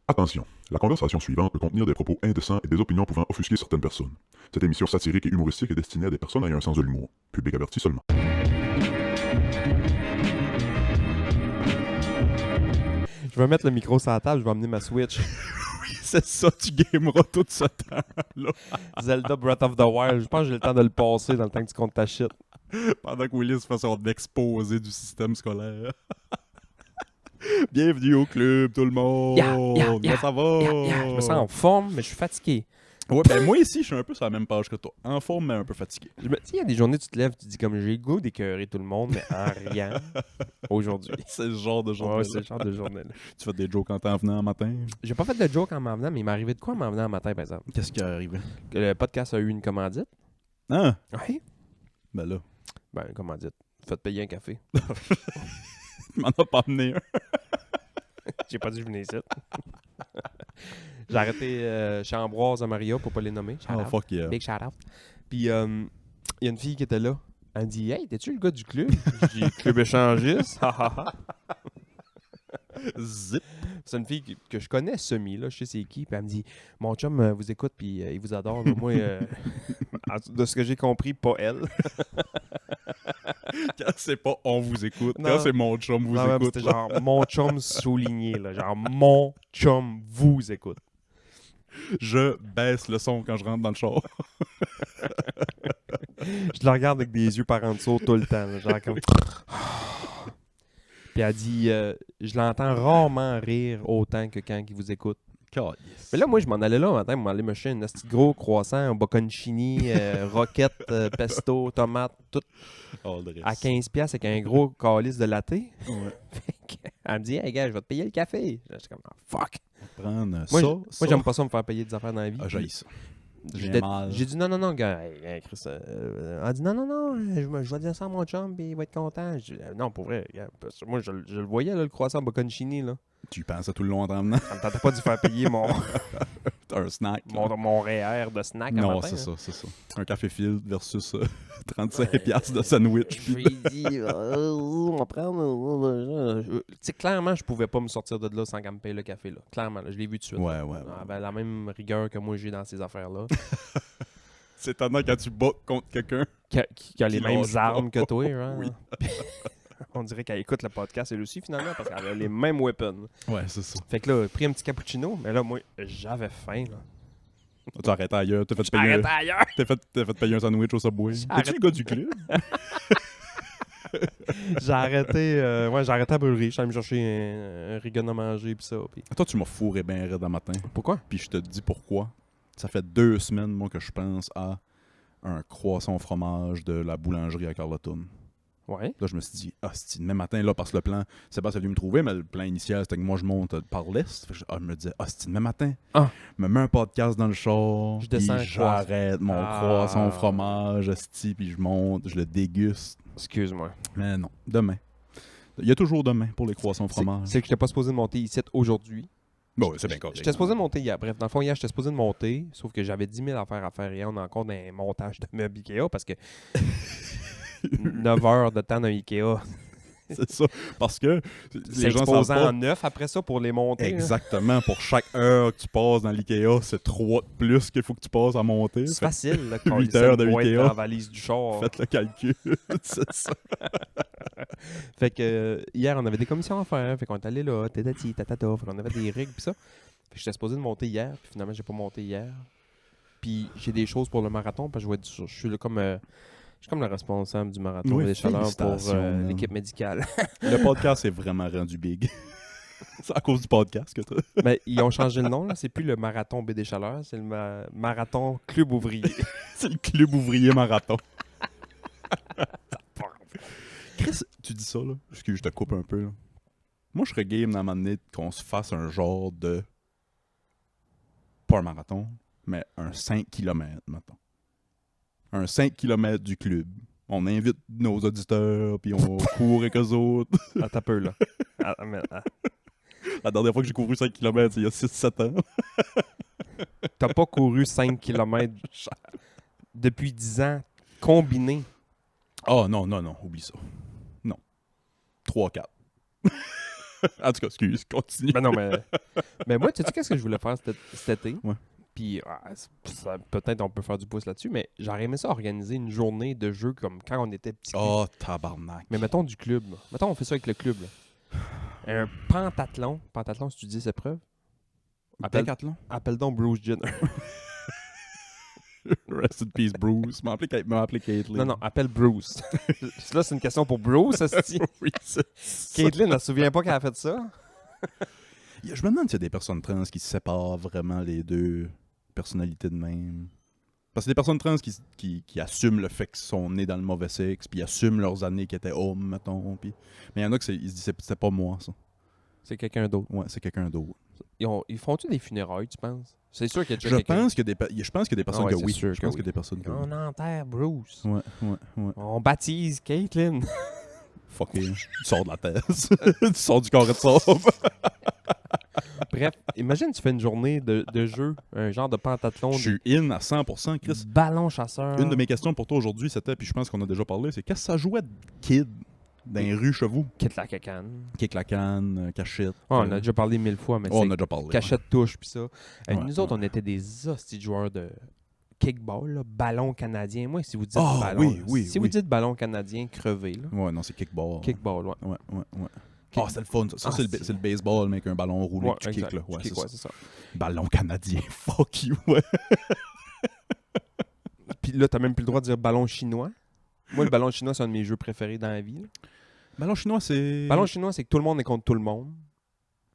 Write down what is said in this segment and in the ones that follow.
Attention, la conversation suivante peut contenir des propos indécents et des opinions pouvant offusquer certaines personnes. Cette émission satirique et humoristique est destinée à des personnes ayant un sens de l'humour. Public averti seulement. Je vais mettre le micro sur la table, je vais amener ma Switch. C'est ça, tu gameras tout ce temps-là. Zelda Breath of the Wild, je pense que j'ai le temps de le passer dans le temps que tu comptes ta shit. Pendant que Willis fait son exposé du système scolaire. Bienvenue au club, tout le monde! Comment ça va? Je me sens en forme, mais je suis fatigué. Ouais, ben moi ici, je suis un peu sur la même page que toi. En forme, mais un peu fatigué. Tu sais, il y a des journées, tu te lèves, tu te dis comme j'ai le goût d'écœurer tout le monde, mais en rien aujourd'hui. C'est le genre de journée. Ouais, c'est le genre de journée-là. Tu fais des jokes en t'en venant en matin? J'ai pas fait de joke en m'en venant, mais il m'est arrivé de quoi en m'en venant en matin, par exemple? Qu'est-ce qui est arrivé? Que le podcast a eu une commandite. Hein? Oui. Ben là, Ben, une commandite. Faites payer un café. tu m'en as pas amené un. J'ai pas dit que je venais ici. J'ai arrêté chez Ambroise à Maria pour pas les nommer. Shout Oh, out. fuck yeah. Big shout out. Puis il y a une fille qui était là. Elle me dit Hey, t'es-tu le gars du club? J'ai dit Club échangiste. Zip. C'est une fille que je connais semi, là, je sais c'est qui. Puis elle me dit Mon chum vous écoute, puis il vous adore. Mais moi, de ce que j'ai compris, pas elle. Quand c'est pas on vous écoute, Non. quand c'est mon chum vous Non, même, écoute. c'était genre mon chum souligné, là. Genre mon chum vous écoute. Je baisse le son quand je rentre dans le char. Je la regarde avec des yeux par en dessous tout le temps. Là, genre comme. Puis elle dit je l'entends rarement rire autant que quand il vous écoute. Mais là, moi, je m'en allais là un matin, m'en allais me chercher un petit gros croissant, un bocconcini, roquette, pesto, tomate, tout à 15$ avec un gros calice de latte. Ouais. Elle me dit hey gars, je vais te payer le café. J'étais comme fuck. Prendre Moi, ça, moi j'aime pas ça me faire payer des affaires dans la vie. Ah, j'haïs ça. J'ai dit non, gars. Hey, Chris, elle a dit non, je vais dire ça à mon chum, puis il va être content. Je dis, non, pour vrai, gars, parce que moi, je le voyais, là, le croissant bocconcini, là. Tu y penses à tout le long en t'en venant? Ça me tentait pas de faire payer Un snack. mon REER de snack à Non, matin. c'est là. ça, c'est ça. Un café field versus 35$ de sandwich. Je lui ai dit, on va prendre. Tu sais, clairement, je pouvais pas me sortir de là sans qu'elle me paye le café, là. Clairement, là, je l'ai vu tout de suite. Ouais. Elle avait la même rigueur que moi j'ai dans ces affaires-là. C'est étonnant quand tu bats contre quelqu'un. Qui a les Qui mêmes lâche armes pas. que toi, hein. Oui. On dirait qu'elle écoute le podcast elle aussi, finalement, parce qu'elle a les mêmes weapons. Ouais, c'est ça. Fait que là, pris un petit cappuccino, mais là, moi, j'avais faim, là. Tu arrêtes ailleurs. T'as fait payer Arrête ailleurs! t'as fait payer un sandwich au Subway. Arrête. T'es-tu le gars du club? J'ai arrêté à la brûlerie. Je suis allé me chercher un rigon à manger, pis ça. Pis... Toi, tu m'as fourré bien raide un matin. Pourquoi? Puis je te dis pourquoi. Ça fait 2 semaines, moi, que je pense à un croissant au fromage de la boulangerie à Carleton. Ouais. Là, je me suis dit, c'est demain matin, là, parce que le plan, Sébastien est venu me trouver, mais le plan initial, c'était que moi, je monte par l'est. Fait que je me disais, c'est demain matin. Ah. Je me mets un podcast dans le char. Je descends puis un croissant. j'arrête mon croissant au fromage, asti, puis je monte, je le déguste. Excuse-moi. Mais non, demain. Il y a toujours demain pour les croissants au fromage. C'est que j'étais pas supposé de monter ici aujourd'hui. Bon, ouais, c'est bien correct. J'étais supposé de monter hier. Bref, dans le fond, hier, j'étais supposé de monter, sauf que j'avais 10 000 affaires à faire hier. On a encore des montages de meubles Ikea parce que 9 heures de temps d'un Ikea. C'est ça. Parce que C'est les gens exposant savent pas. en 9 après ça pour les monter. Exactement. Pour chaque heure que tu passes dans l'Ikea, c'est 3 de plus qu'il faut que tu passes à monter. C'est facile, là, 8 heures de boîte Ikea. dans la valise du char. Faites le calcul. C'est ça. Fait que hier, on avait des commissions à faire. Fait qu'on est allé là, tatati, tatata. Fait qu'on avait des règles pis ça. Fait que j'étais supposé de monter hier, puis finalement, j'ai pas monté hier. Puis j'ai des choses pour le marathon, parce que je suis là comme... je suis comme le responsable du marathon Oui, des chaleurs pour félicitations, man. l'équipe médicale. Le podcast est vraiment rendu big. C'est à cause du podcast que tu Mais ils ont changé le nom, là. C'est plus le marathon B des chaleurs, c'est le marathon Club Ouvrier. C'est le club ouvrier marathon. Chris, tu dis ça, là. Excuse, je te coupe un peu, là. Moi, je serais game dans ma minute qu'on se fasse un genre de... Pas un marathon, mais un 5 km, mettons. Un 5 km du club. On invite nos auditeurs, puis on court avec eux autres. Attends un peu, là. La dernière fois que j'ai couru 5 km, c'est il y a 6-7 ans. T'as pas couru 5 km depuis 10 ans combiné. Oh non, oublie ça. Non. 3-4. En tout cas, excuse, continue. Ben non, mais moi, tu sais qu'est-ce que je voulais faire cet été? Ouais. Puis peut-être on peut faire du pouce là-dessus, mais j'aurais aimé ça organiser une journée de jeu comme quand on était petit. Oh, tabarnak. Mais mettons du club. Là. Mettons on fait ça avec le club. Là. Un pentathlon. Pentathlon, si tu dis cette preuve. Décathlon? Appelle donc Bruce Jenner. Rest in peace, Bruce. M'a appelé Caitlyn. Non, appelle Bruce. Là, c'est une question pour Bruce, asti. Oui, c'est ça. Caitlyn, elle se souvient pas qu'elle a fait ça. Je me demande s'il y a des personnes trans qui séparent vraiment les deux personnalités de même. Parce que des personnes trans qui assument le fait qu'ils sont nés dans le mauvais sexe, puis assument leurs années qui étaient hommes, mettons. Puis... Mais il y en a qui ils se disent c'est pas moi, ça. C'est quelqu'un d'autre. Ouais, c'est quelqu'un d'autre. Ils font-tu des funérailles, tu penses? C'est sûr qu'il y a déjà Je quelqu'un. pense qu'il y a des personnes Ah ouais, que c'est oui. sûr Je que pense oui. qu'il y a des personnes que oui. On enterre Bruce. Ouais. On baptise Caitlyn. Fuck it. Tu sors de la thèse. Tu sors du carré de sable. Bref, imagine tu fais une journée de jeu, un genre de pentathlon, Je suis in à 100%, Chris. ballon chasseur. Une de mes questions pour toi aujourd'hui, c'était, puis je pense qu'on a déjà parlé, c'est qu'est-ce que ça jouait de kid dans les rues chez vous? Quitte la cacane. Kick la canne, cachette. On a déjà parlé 1000 fois, mais on c'est a déjà parlé. cachette touche pis ça. Ouais, Nous autres, on était des hosties de joueurs de kickball, là, ballon canadien. Moi, si vous dites Ah, ballon, oui, là, oui, si oui. vous dites ballon canadien, crevez. Là. Ouais, non, c'est kickball. Kickball, ouais. Ouais. Ah, c'était le fun. Ça, c'est le baseball, mais avec un ballon roulé Ouais, que tu exact. kicks, là. Ouais, Tu kicks, c'est ouais, ça. c'est ça. Ballon canadien. Fuck you, ouais. Puis là, t'as même plus le droit de dire ballon chinois. Moi, le ballon chinois, c'est un de mes jeux préférés dans la vie. Là. Ballon chinois, c'est... Ballon chinois, c'est que tout le monde est contre tout le monde.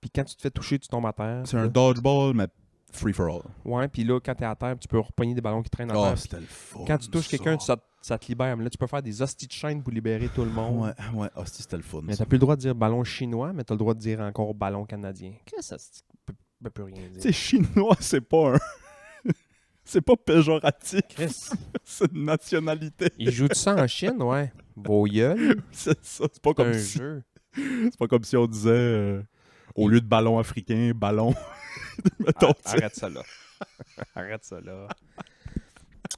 Puis quand tu te fais toucher, tu tombes à terre. C'est un Là. dodgeball, mais free for all. Ouais, puis là, quand t'es à terre, tu peux repogner des ballons qui traînent à Ah, terre. c'était le fun. Quand tu touches ça. quelqu'un, ça te libère. Mais là, tu peux faire des hosties de chaîne pour libérer tout le monde. Ouais. Ah, c'était le fun. Mais ça. t'as plus le droit de dire ballon chinois, mais t'as le droit de dire encore ballon canadien. Qu'est-ce que ça peut plus rien Tu dire? sais, chinois, c'est pas un... c'est pas péjoratif. Chris, C'est une nationalité. il joue ça en Chine, ouais. Beau gueule, C'est ça. C'est pas c'est comme un si... jeu. C'est pas comme si on disait... au lieu de ballon africain, ballon... Mettons, tu sais. Arrête ça là. Arrête ça là.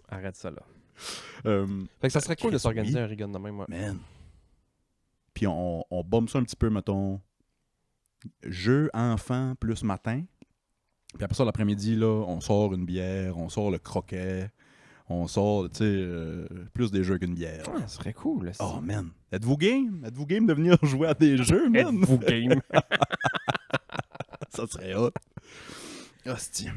Arrête ça là. Fait que ça serait cool de Chris, s'organiser oui. un Rigon de même, ouais. Man. Puis on bombe ça un petit peu, mettons, jeu, enfant, plus matin. Puis après ça, l'après-midi, là, on sort une bière, on sort le croquet, on sort, tu sais, plus des jeux qu'une bière. Ah, ça serait cool. Là, Oh, man. Êtes-vous game? Êtes-vous game de venir jouer à des jeux, man? Êtes-vous game? Ça serait hot. Hostie.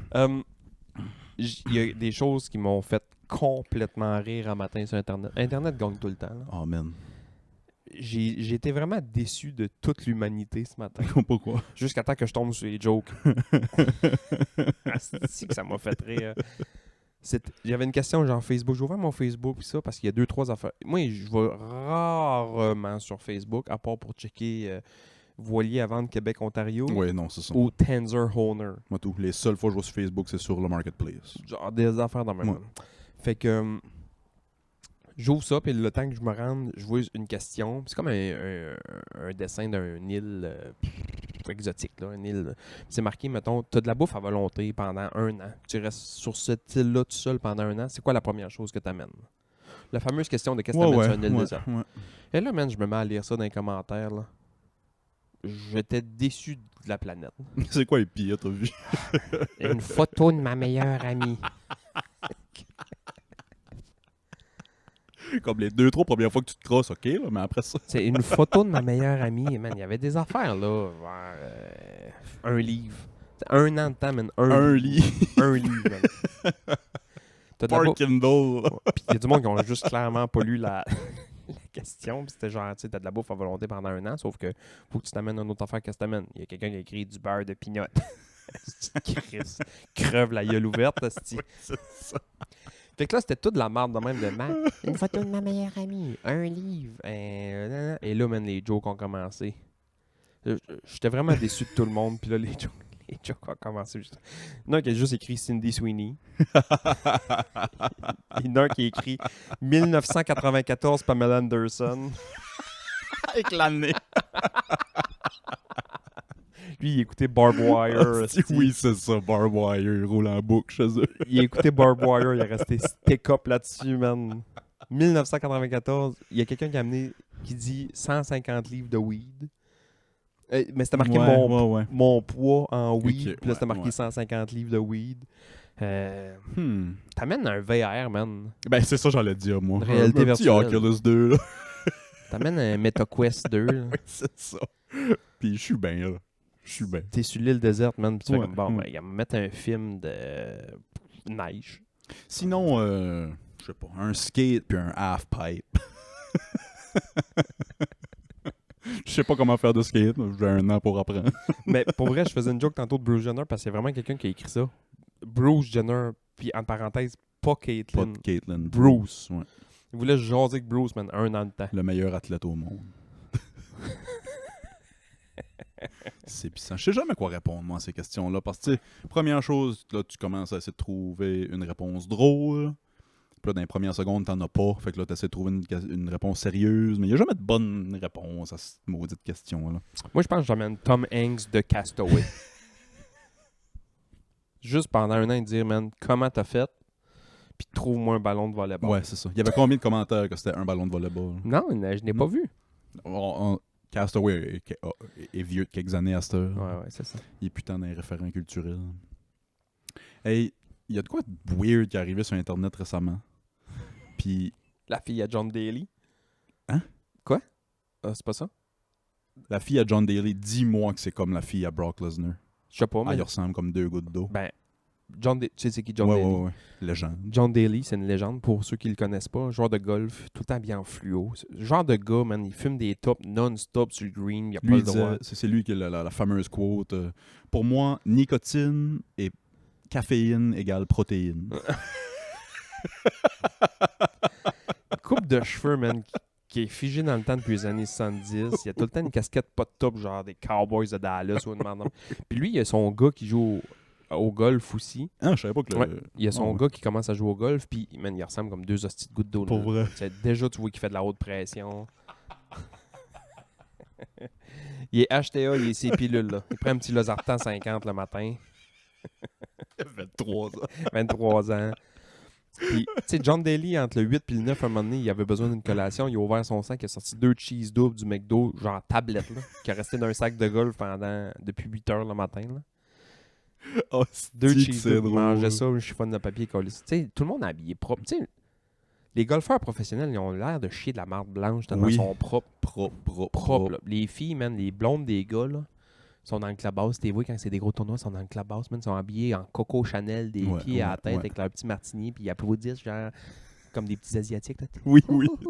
Il y a des choses qui m'ont fait complètement rire un matin sur Internet. Internet gagne tout le temps. Là. Oh, man. J'ai été vraiment déçu de toute l'humanité ce matin. Pourquoi? Jusqu'à temps que je tombe sur les jokes. Asti que ça m'a fait rire. J'avais une question genre Facebook. J'ai ouvert mon Facebook pis ça parce qu'il y a 2-3 affaires. Moi, je vais rarement sur Facebook, à part pour checker Voilier à vendre Québec-Ontario Oui, non, c'est ça. ou Tensor Owner. Moi, tout. Les seules fois que je vais sur Facebook, c'est sur le Marketplace. Genre des affaires dans ma main. Fait que j'ouvre ça, puis le temps que je me rende, je vois une question. C'est comme un dessin d'une île exotique, là, une île. C'est marqué, mettons, t'as de la bouffe à volonté pendant 1 an. Tu restes sur cette île-là tout seul pendant 1 an. C'est quoi la première chose que t'amènes? La fameuse question de qu'est-ce que t'amènes sur une île déserte. ouais. Et là, man, je me mets à lire ça dans les commentaires, là. J'étais déçu de la planète. C'est quoi les pires, t'as vu? Une photo de ma meilleure amie. Comme les 2-3 premières fois que tu te crosses, ok, là, mais après ça... C'est une photo de ma meilleure amie. Man, il y avait des affaires, là. Un livre. C'est 1 an de temps, man. Un lit. Un livre, man. T'as de la Par bouffe- Kindle. là. Puis il y a du monde qui ont juste clairement pas lu la question. Puis c'était genre, tu sais, t'as de la bouffe à volonté pendant 1 an, sauf que faut que tu t'amènes une autre affaire qu'est-ce que t'amènes. Il y a quelqu'un qui a écrit du beurre de pinot. Chris, creve la gueule ouverte, asti. C'est ça. Fait que là, c'était toute de la merde de même de une photo de ma meilleure amie, un livre. Et là, man, les jokes ont commencé. J'étais vraiment déçu de tout le monde. Puis là, les jokes ont commencé. Il y en a un qui a juste écrit Cindy Sweeney. Il y en a un qui a écrit 1994 Pamela Anderson. Avec l'année. Lui, il écoutait Barb Wire. Oui, c'est ça, Barb Wire, il roule en boucle chez eux. Il a écouté Barb Wire, il est resté stick up là-dessus, man. 1994, il y a quelqu'un qui a amené, qui dit 150 livres de weed. Mais c'était marqué Ouais. mon poids en weed. Ok, Puis là, c'était ouais, marqué 150 livres de weed. T'amènes un VR, man. Ben, c'est ça, j'allais dire, moi. Une réalité un petit virtuelle. Oculus 2, là. T'amènes un MetaQuest 2. là. Ouais, c'est ça. Puis je suis bien, là. Je suis bien. T'es sur l'île déserte, man. Puis tu fais Ouais, comme, bon, ouais. ben, il va me mettre un film de neige. Sinon, je sais pas, un skate puis un half-pipe. Je sais pas comment faire de skate, j'ai 1 an pour apprendre. Mais pour vrai, je faisais une joke tantôt de Bruce Jenner parce qu'il y a vraiment quelqu'un qui a écrit ça. Bruce Jenner, puis en parenthèse, pas Pas Caitlyn. de Caitlyn. Bruce. Ouais. Il voulait jaser avec Bruce, man, 1 an de temps. Le meilleur athlète au monde. C'est puissant. Je sais jamais quoi répondre, moi, à ces questions-là. Parce que, tu sais, première chose, là, tu commences à essayer de trouver une réponse drôle. Puis là, dans les premières secondes, t'en as pas. Fait que là, t'essaies de trouver une réponse sérieuse. Mais il n'y a jamais de bonne réponse à cette maudite question-là. Moi, je pense que j'emmène Tom Hanks de Castaway. Juste pendant 1 an, il dire, man, comment t'as fait? Puis trouve-moi un ballon de volleyball. Ouais, c'est ça. Il y avait combien de commentaires que c'était un ballon de volleyball? Non, je n'ai pas vu. Castaway est vieux de quelques années à cette heure. Ouais, c'est ça. Il est putain d'un référent culturel. Hey, il y a de quoi de weird qui est arrivé sur Internet récemment. Puis, La fille à John Daly. Hein? Quoi? C'est pas ça? la fille à John Daly, dis-moi que c'est comme la fille à Brock Lesnar. Je sais pas, mais... Elle ressemble comme 2 gouttes d'eau. Ben, tu sais c'est qui John ouais, Daly? ouais. Légende. John Daly, c'est une légende pour ceux qui le connaissent pas. Joueur de golf, tout le temps bien en fluo. Genre de gars, man, il fume des tops non-stop sur le green, il a pas Lui, le il droit. disait, c'est lui qui a la fameuse quote. Pour moi, nicotine et caféine égale protéine. Coupe de cheveux, man, qui est figé dans le temps depuis les années 70. Il y a tout le temps une casquette pas de top, genre des Cowboys de Dallas ou une merde. Puis lui, il y a son gars qui joue au golf aussi. Ah, je savais pas que le... Ouais. Il y a son ouais. gars qui commence à jouer au golf, puis man, il ressemble comme 2 hosties de gouttes d'eau. Pour là. vrai. Déjà, tu vois qu'il fait de la haute pression. Il est HTA, il est ses pilules. Là. Il prend un petit Losartan 50 le matin. 23 ans. 23 ans. Puis, tu sais, John Daly, entre le 8 et le 9, à un moment donné, il avait besoin d'une collation. Il a ouvert son sac, il a sorti 2 cheese doubles du McDo, genre tablette, là, qui a resté dans un sac de golf depuis 8 heures le matin. Là. Oh, 2 c'est cheese doubles, il drôle. mangeait ça, je chiffonne de papier collé. Tu sais, tout le monde est habillé propre. Tu sais, les golfeurs professionnels, ils ont l'air de chier de la marde blanche tellement ils sont propres. Propres, là. Les filles, man, les blondes des gars, là, sont dans le clubhouse. T'es vu quand c'est des gros tournois, ils sont dans le clubhouse, man, ils sont habillés en Coco Chanel, des pieds à la tête avec leur petit martini, puis ils applaudissent, genre, comme des petits Asiatiques. Là. Oui,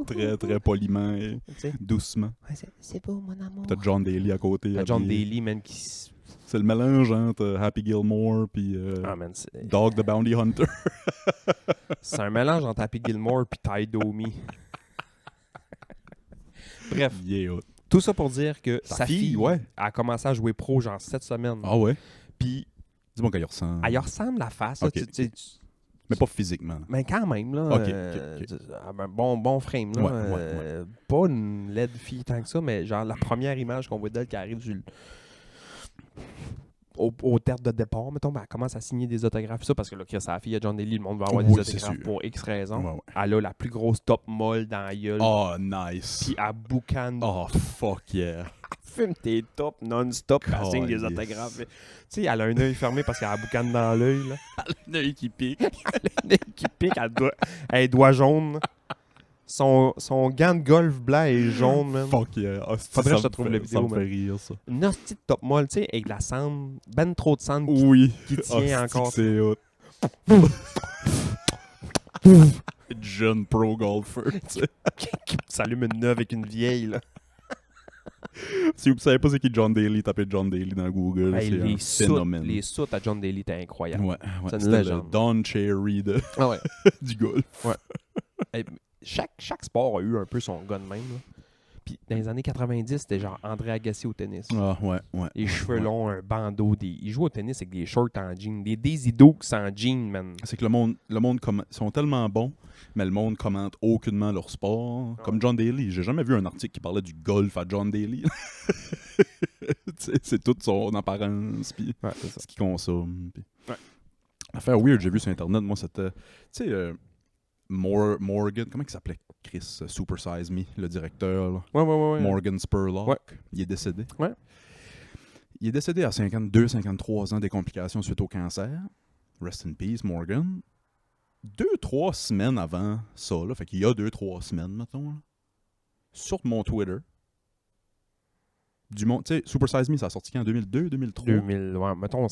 très, très poliment et Tu sais? doucement. Ouais, c'est beau, mon amour. T'as John Daly à côté. T'as John habillé. Daly, man, qui... C'est le mélange entre Happy Gilmore puis Ah, man, c'est... Dog the Bounty Hunter. C'est un mélange entre Happy Gilmore et Ty Domi. Bref, Yeah. tout ça pour dire que sa fille ouais. a commencé à jouer pro genre 7 semaines. Ah ouais? Puis, Dis-moi qu'elle ressemble. elle y ressemble la face. Là, Ok. tu- Mais pas physiquement. mais quand même, là, Ok. un bon frame. Là, Ouais. Pas une laide fille tant que ça, mais genre la première image qu'on voit d'elle qui arrive au terre de départ, mettons, ben, elle commence à signer des autographes. Ça, parce que là, sa fille, John Daly, le monde va avoir Oui, des c'est autographes sûr. pour X raisons. Ouais. Elle a la plus grosse top molle dans la gueule. Oh, nice. Puis elle boucane. Oh, fuck yeah. Fume tes tops non-stop. Elle signe des autographes. Tu sais, elle a un œil fermé parce qu'elle a la boucane dans l'œil. Là. L'œil qui pique. Elle a un œil qui pique. Elle a les doigts jaunes. Son gant de golf blanc est jaune, man. Fuck yeah. Oh, Faudrait que je te ça trouve me la fait- vidéo, Ça me fait man. rire, ça. Une hostie de top molle, tu sais, avec de la cendre. Ben trop de cendre Oui. qui tient encore. C'est hot. Jeune pro golfer, tu sais. qui s'allume une neuve avec une vieille, là. Si vous ne savez pas c'est qui John Daly, tapez John Daly dans Google. Hey, c'est un phénomène. les soutes à John Daly, t'es incroyable. Ouais, C'est une c'était légende. le Don Cherry Ah ouais. du golf. Hey, chaque sport a eu un peu son gars de même, là. Puis dans les années 90, c'était genre André Agassi au tennis. Ah, ouais. Les cheveux longs, un bandeau. Il joue au tennis avec des shorts en jean. Des Daisy Dukes en jean, man. C'est que le monde ils sont tellement bons, mais le monde commente aucunement leur sport. Comme John Daly. J'ai jamais vu un article qui parlait du golf à John Daly. C'est toute son apparence, puis Ouais, c'est ça. ce qu'il consomme. Puis... Ouais. L'affaire weird, j'ai vu sur Internet, moi, c'était... Tu sais, Morgan, comment il s'appelait? Chris, Super Size Me, le directeur. Là. Ouais. Morgan Spurlock. Ouais. Il est décédé. Ouais. Il est décédé à 52-53 ans des complications suite au cancer. Rest in peace, Morgan. 2-3 semaines avant ça, là, fait qu'il y a 2-3 semaines, mettons, là, sur mon Twitter, du monde, tu sais, Super Size Me, ça a sorti quand, en 2002, 2003? 2000, mettons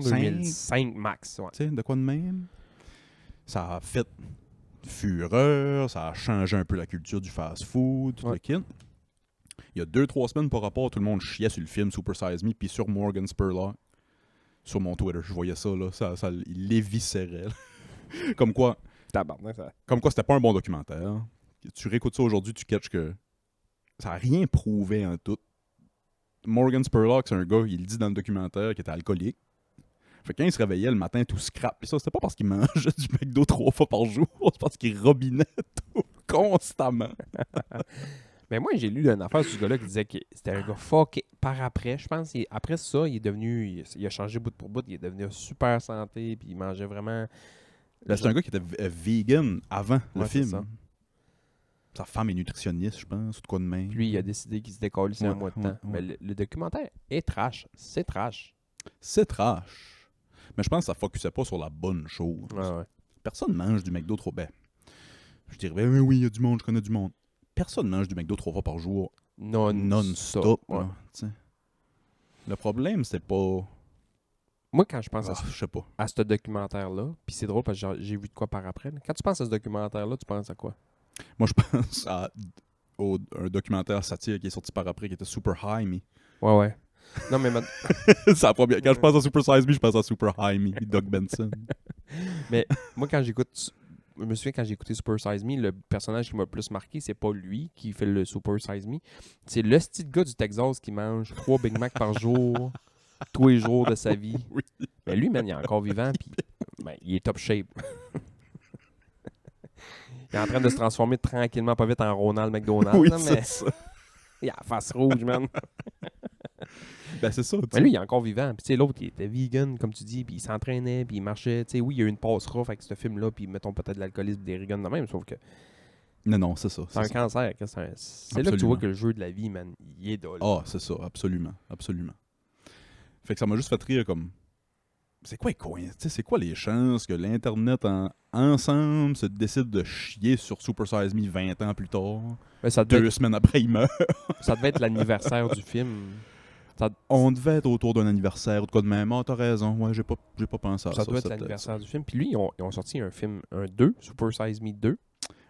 2005 max. Ouais. Tu sais, de quoi de même? Ça a fait fureur, ça a changé un peu la culture du fast-food, tout le kit. Il y a 2-3 semaines par rapport, tout le monde chiait sur le film Super Size Me, puis sur Morgan Spurlock, sur mon Twitter, je voyais ça, là, ça il l'éviscérait. Comme quoi, Tabarnak, ça. c'était pas un bon documentaire. Tu réécoutes ça aujourd'hui, tu catches que ça n'a rien prouvé en tout. Morgan Spurlock, c'est un gars, il le dit dans le documentaire, qui était alcoolique. Fait que quand il se réveillait le matin tout scrap, pis ça, c'était pas parce qu'il mangeait du McDo 3 fois par jour, c'est parce qu'il robinait tout constamment. Mais moi, j'ai lu une affaire sur ce gars-là qui disait que c'était un gars fucké par après. Je pense après ça, il est devenu. Il a changé bout pour bout. Il est devenu super santé. Puis il mangeait vraiment. C'est un gars qui était vegan avant le Ouais, c'est film. ça. Sa femme est nutritionniste, je pense, ou de quoi de même. Puis lui, il a décidé qu'il se décolle ici un mois de temps. ouais. Mais le documentaire est trash. C'est trash. C'est trash. Mais je pense que ça focusait pas sur la bonne chose. Ouais. Personne mange du McDo trop. Ben, je dirais, ben oui, il y a du monde, je connais du monde. Personne mange du McDo 3 fois par jour non-stop. Ouais. Là, t'sais. Le problème, c'est pas. Moi, quand je pense Je sais pas. à ce documentaire-là, puis c'est drôle parce que j'ai vu de quoi par après. Quand tu penses à ce documentaire-là, tu penses à quoi? Moi, je pense à un documentaire satire qui est sorti par après qui était Super High Me. Ouais. Non, mais C'est la première. Quand je pense à Super Size Me, je pense à Super High Me, Doug Benson. Mais moi, je me souviens quand j'ai écouté Super Size Me, le personnage qui m'a le plus marqué, c'est pas lui qui fait le Super Size Me. C'est le style gars du Texas qui mange 3 Big Mac par jour, tous les jours de sa vie. Oui. Mais lui, man, il est encore vivant, puis il est top shape. Il est en train de se transformer tranquillement, pas vite, en Ronald McDonald. Oui, là, mais c'est ça. il a la face rouge, man. Ben, c'est ça. Mais lui, il est encore vivant. Puis tu sais, l'autre, il était vegan, comme tu dis, puis il s'entraînait, puis il marchait. Tu sais, oui, il y a eu une passe rough avec ce film-là, puis mettons peut-être de l'alcoolisme, des rigones de même, sauf que Non, c'est ça. c'est un cancer. C'est là que tu vois que le jeu de la vie, man, il est dole. Ah, c'est ça, absolument. Fait que ça m'a juste fait rire comme. C'est quoi c'est quoi les chances que l'Internet ensemble se décide de chier sur Super Size Me 20 ans plus tard? Mais ça 2 semaines après, il meurt. ça devait être l'anniversaire du film. On devait être autour d'un anniversaire ou de quoi de même. Ah, t'as raison. Ouais, j'ai pas pensé à ça. Ça doit être l'anniversaire du film. Puis lui, ils ont sorti un film, un 2, Super Size Me 2.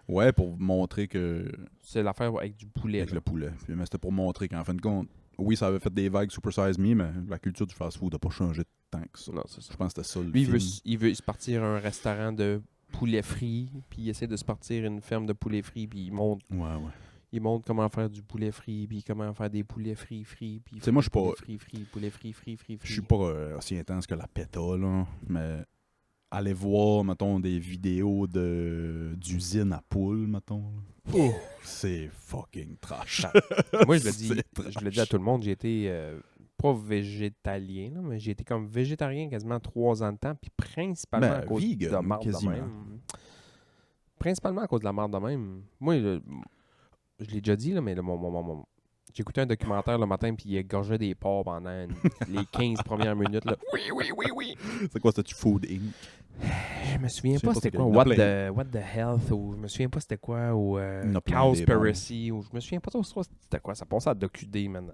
Ouais, pour montrer que. C'est l'affaire avec du poulet. Avec là. le poulet. Puis, mais c'était pour montrer qu'en fin de compte, oui, ça avait fait des vagues Super Size Me, mais la culture du fast-food n'a pas changé tant que ça. Non, c'est ça. Je pense que c'était ça le Lui, film. il veut se partir un restaurant de poulet frit, puis il essaie de se partir une ferme de poulet frit, puis Ouais. il montre comment faire du poulet frit, puis comment faire des poulets frits, puis Tu sais, moi, je suis pas. poulet frit. Je suis pas aussi intense que la PETA, là, mais aller voir, mettons, des vidéos d'usines à poules, mettons. Oh, c'est fucking trash. Moi, je le dis C'est à tout le monde, j'ai été pas végétalien, là, mais j'ai été comme végétarien quasiment 3 ans de temps, puis principalement Ben, à cause vegan, de la marde de quasiment. même. Principalement à cause de la marde de même. Moi, je l'ai déjà dit, là, mais j'ai écouté un documentaire le matin, puis il égorgeait des porcs pendant les 15 premières minutes. Là. Oui. C'est quoi, c'était-tu Food Inc? Je me souviens Je sais pas pas c'était c'est quoi, quel- What the Health, ou je me souviens pas c'était quoi, ou Il y en a plein des Cowspiracy, ou je me souviens pas trop c'était quoi. Ça passait à DocuD, man.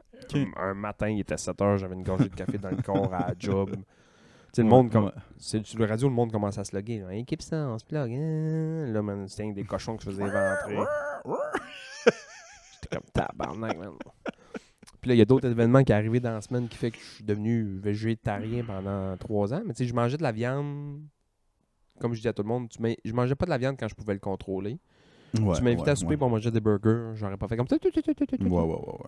Un matin, il était 7h, j'avais une gorgée de café dans le corps à la job. Tu sais, le monde, c'est sur le radio, le monde commence à se loguer. Là. Équipe ça, on se plug. Là, man, c'était des cochons qui se faisaient éventrer. J'étais comme tabarnak, man. Puis là, il y a d'autres événements qui sont arrivés dans la semaine qui fait que je suis devenu végétarien pendant 3 ans. Mais tu sais, je mangeais de la viande, comme je dis à tout le monde, je mangeais pas de la viande quand je pouvais le contrôler. Ouais, Tu m'invitais à souper pour manger des burgers, j'aurais pas fait comme ça. Ouais.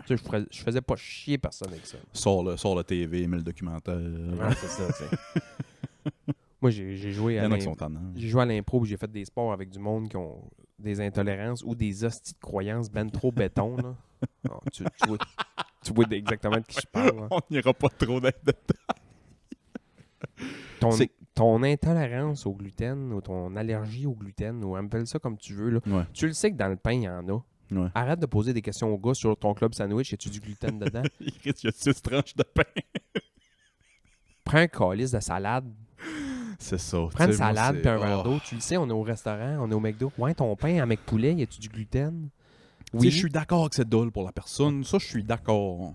Tu sais, je faisais pas chier personne avec ça. Sors la TV, mets le documentaire. Ouais, c'est ça, tu sais. Moi, j'ai joué Il y à en a qui sont tannants. j'ai joué à l'impro, puis j'ai fait des sports avec du monde qui ont des intolérances ou des hosties de croyances ben trop béton, là. Non, tu vois exactement de qui je parle. Là. On n'ira pas trop dans les Ton intolérance au gluten ou ton allergie au gluten, ou appelle ça comme tu veux, là, Ouais. tu le sais que dans le pain, il y en a. Ouais. Arrête de poser des questions aux gars sur ton club sandwich. Y a-tu du gluten dedans? Il y a 6 tranches de pain. Prends un calice de salade. C'est ça. Prends une tu sais, moi, salade c'est- puis un verre oh. d'eau. Tu le sais, on est au restaurant, on est au McDo. Ouais, ton pain avec poulet, y a-tu du gluten? Tu sais, je suis d'accord que c'est dole pour la personne. Ça, je suis d'accord.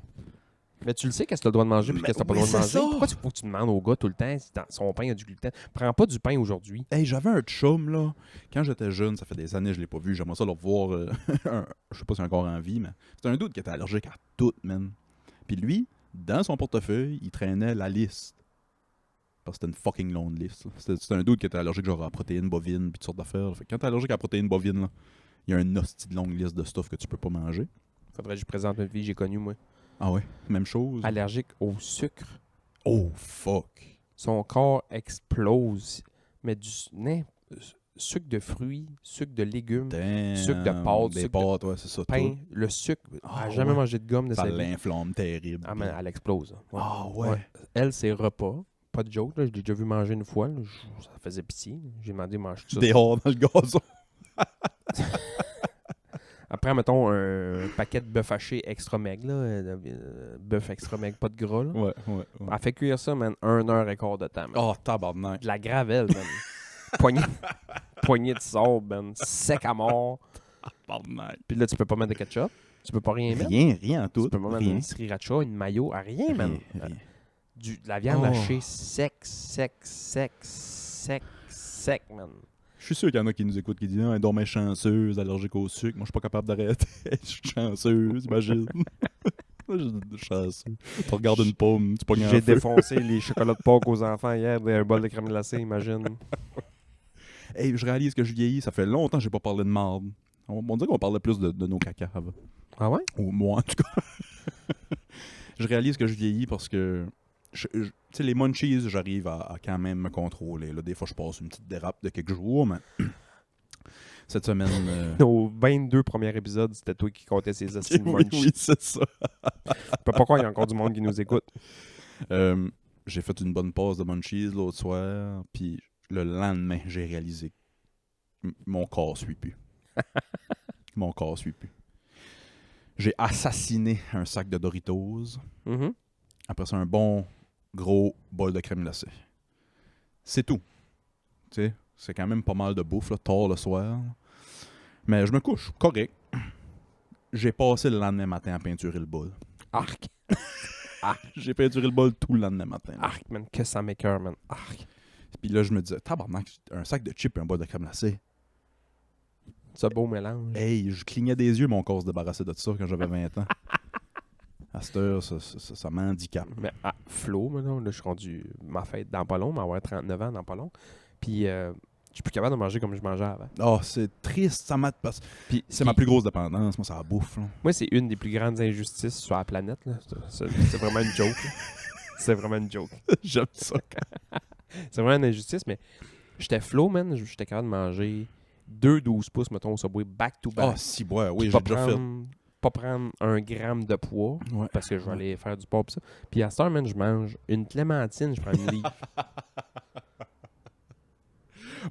Mais tu le sais qu'est-ce que tu as le droit de manger puis Mais qu'est-ce que tu n'as pas oui, le droit de c'est manger. ça. Pourquoi faut que tu demandes au gars tout le temps si son pain a du gluten? Prends pas du pain aujourd'hui. Hey, j'avais un chum, là. Quand j'étais jeune, ça fait des années que je l'ai pas vu. J'aimerais ça le revoir. Je sais pas s'il est encore en vie, mais c'était un doute qui était allergique à tout, man. Puis lui, dans son portefeuille, il traînait la liste. Parce que c'était une fucking longue liste. C'était un doute qui était allergique genre à la protéine bovine puis toutes sortes d'affaires. Fait que quand t'es allergique à la protéine bovine, là, il y a une hostie de longue liste de stuff que tu peux pas manger. Faudrait que je présente une fille que j'ai connue, moi. Ah ouais? Même chose? Allergique au sucre. Oh, fuck. Son corps explose. Mais sucre de fruits, sucre de légumes, Damn. Sucre de pâte, Des sucre de pâtes, ouais, c'est ça. pain, tout. le sucre. Elle Ah n'a jamais ouais. mangé de gomme de Ça sa vie. l'inflamme terrible. Ah, mais elle explose. Ouais. Ah ouais. Elle, ses repas, pas de joke, là, je l'ai déjà vu manger une fois. Là, ça faisait pitié. J'ai demandé mange ça. Dehors dans le gazon. Après, mettons un paquet de bœuf haché extra maigre, là, bœuf extra maigre, pas de gras. Là. Ouais. Elle fait cuire ça, man, 1h15 de temps. Man. Oh, tabarnak. De la gravelle, man. Poignée de sable, man. Sec à mort. Tabarnak. Puis là, tu peux pas mettre de ketchup. Tu peux pas rien mettre. Rien en tout. Tu peux pas mettre Rien. une sriracha, une mayo, rien, man. Rien. De la viande Oh. hachée sec, man. Je suis sûr qu'il y en a qui nous écoutent qui disent ah, elle est chanceuse, allergique au sucre. Moi, je suis pas capable d'arrêter. Je suis chanceuse, imagine. Moi, je suis chanceux. Tu regardes une pomme, tu pognes un J'ai feu. défoncé les chocolats de Pâques aux enfants hier d'un bol de crème glacée, imagine. Hey, je réalise que je vieillis. Ça fait longtemps que j'ai pas parlé de marde. On dirait qu'on parlait plus de nos caca avant. Ah ouais? Ou moi, en tout cas. Je réalise que je vieillis parce que tu sais, les munchies, j'arrive à quand même me contrôler. Là, des fois, je passe une petite dérape de quelques jours, mais cette semaine... Nos 22 premiers épisodes, c'était toi qui comptais ces astuces de oui, munch. oui, c'est ça. Je peux pas croire qu'il y a encore du monde qui nous écoute. J'ai fait une bonne pause de munchies l'autre soir, puis le lendemain, j'ai réalisé que mon corps suit plus. Mon corps suit plus. J'ai assassiné un sac de Doritos. Mhm. Après ça, un bon gros bol de crème glacée. C'est tout. Tu sais, c'est quand même pas mal de bouffe, là, tard le soir. Mais je me couche, correct. J'ai passé le lendemain matin à peinturer le bol. Arc. J'ai peinturé le bol tout le lendemain matin. là. Arc, man. Que ça m'écoeure, man. Arc. Puis là, je me disais, tabarnak, un sac de chips et un bol de crème glacée. Ce beau mélange. Hey, je clignais des yeux, mon corps se débarrassait de ça quand j'avais 20 ans. À cette heure, ça m'handicape. Mais Flo, maintenant, là, je suis rendu ma fête dans pas long, mais avoir 39 ans dans pas long. Puis, je suis plus capable de manger comme je mangeais avant. Oh, c'est triste, ça m'a... Puis, C'est ma plus grosse dépendance, moi, ça la bouffe. Là. Moi, c'est une des plus grandes injustices sur la planète. Là. C'est vraiment une joke. Là. C'est vraiment une joke. J'aime ça. C'est vraiment une injustice, mais j'étais Flo, man. J'étais capable de manger 2 12 pouces, mettons, au Subway, back-to-back. Ah, si, ouais, oui, Puis j'ai déjà fait. pas prendre 1 gramme de poids, Ouais. parce que je vais aller faire du porc pis ça. Puis à cette heure, man, je mange une clémentine, je prends une livre.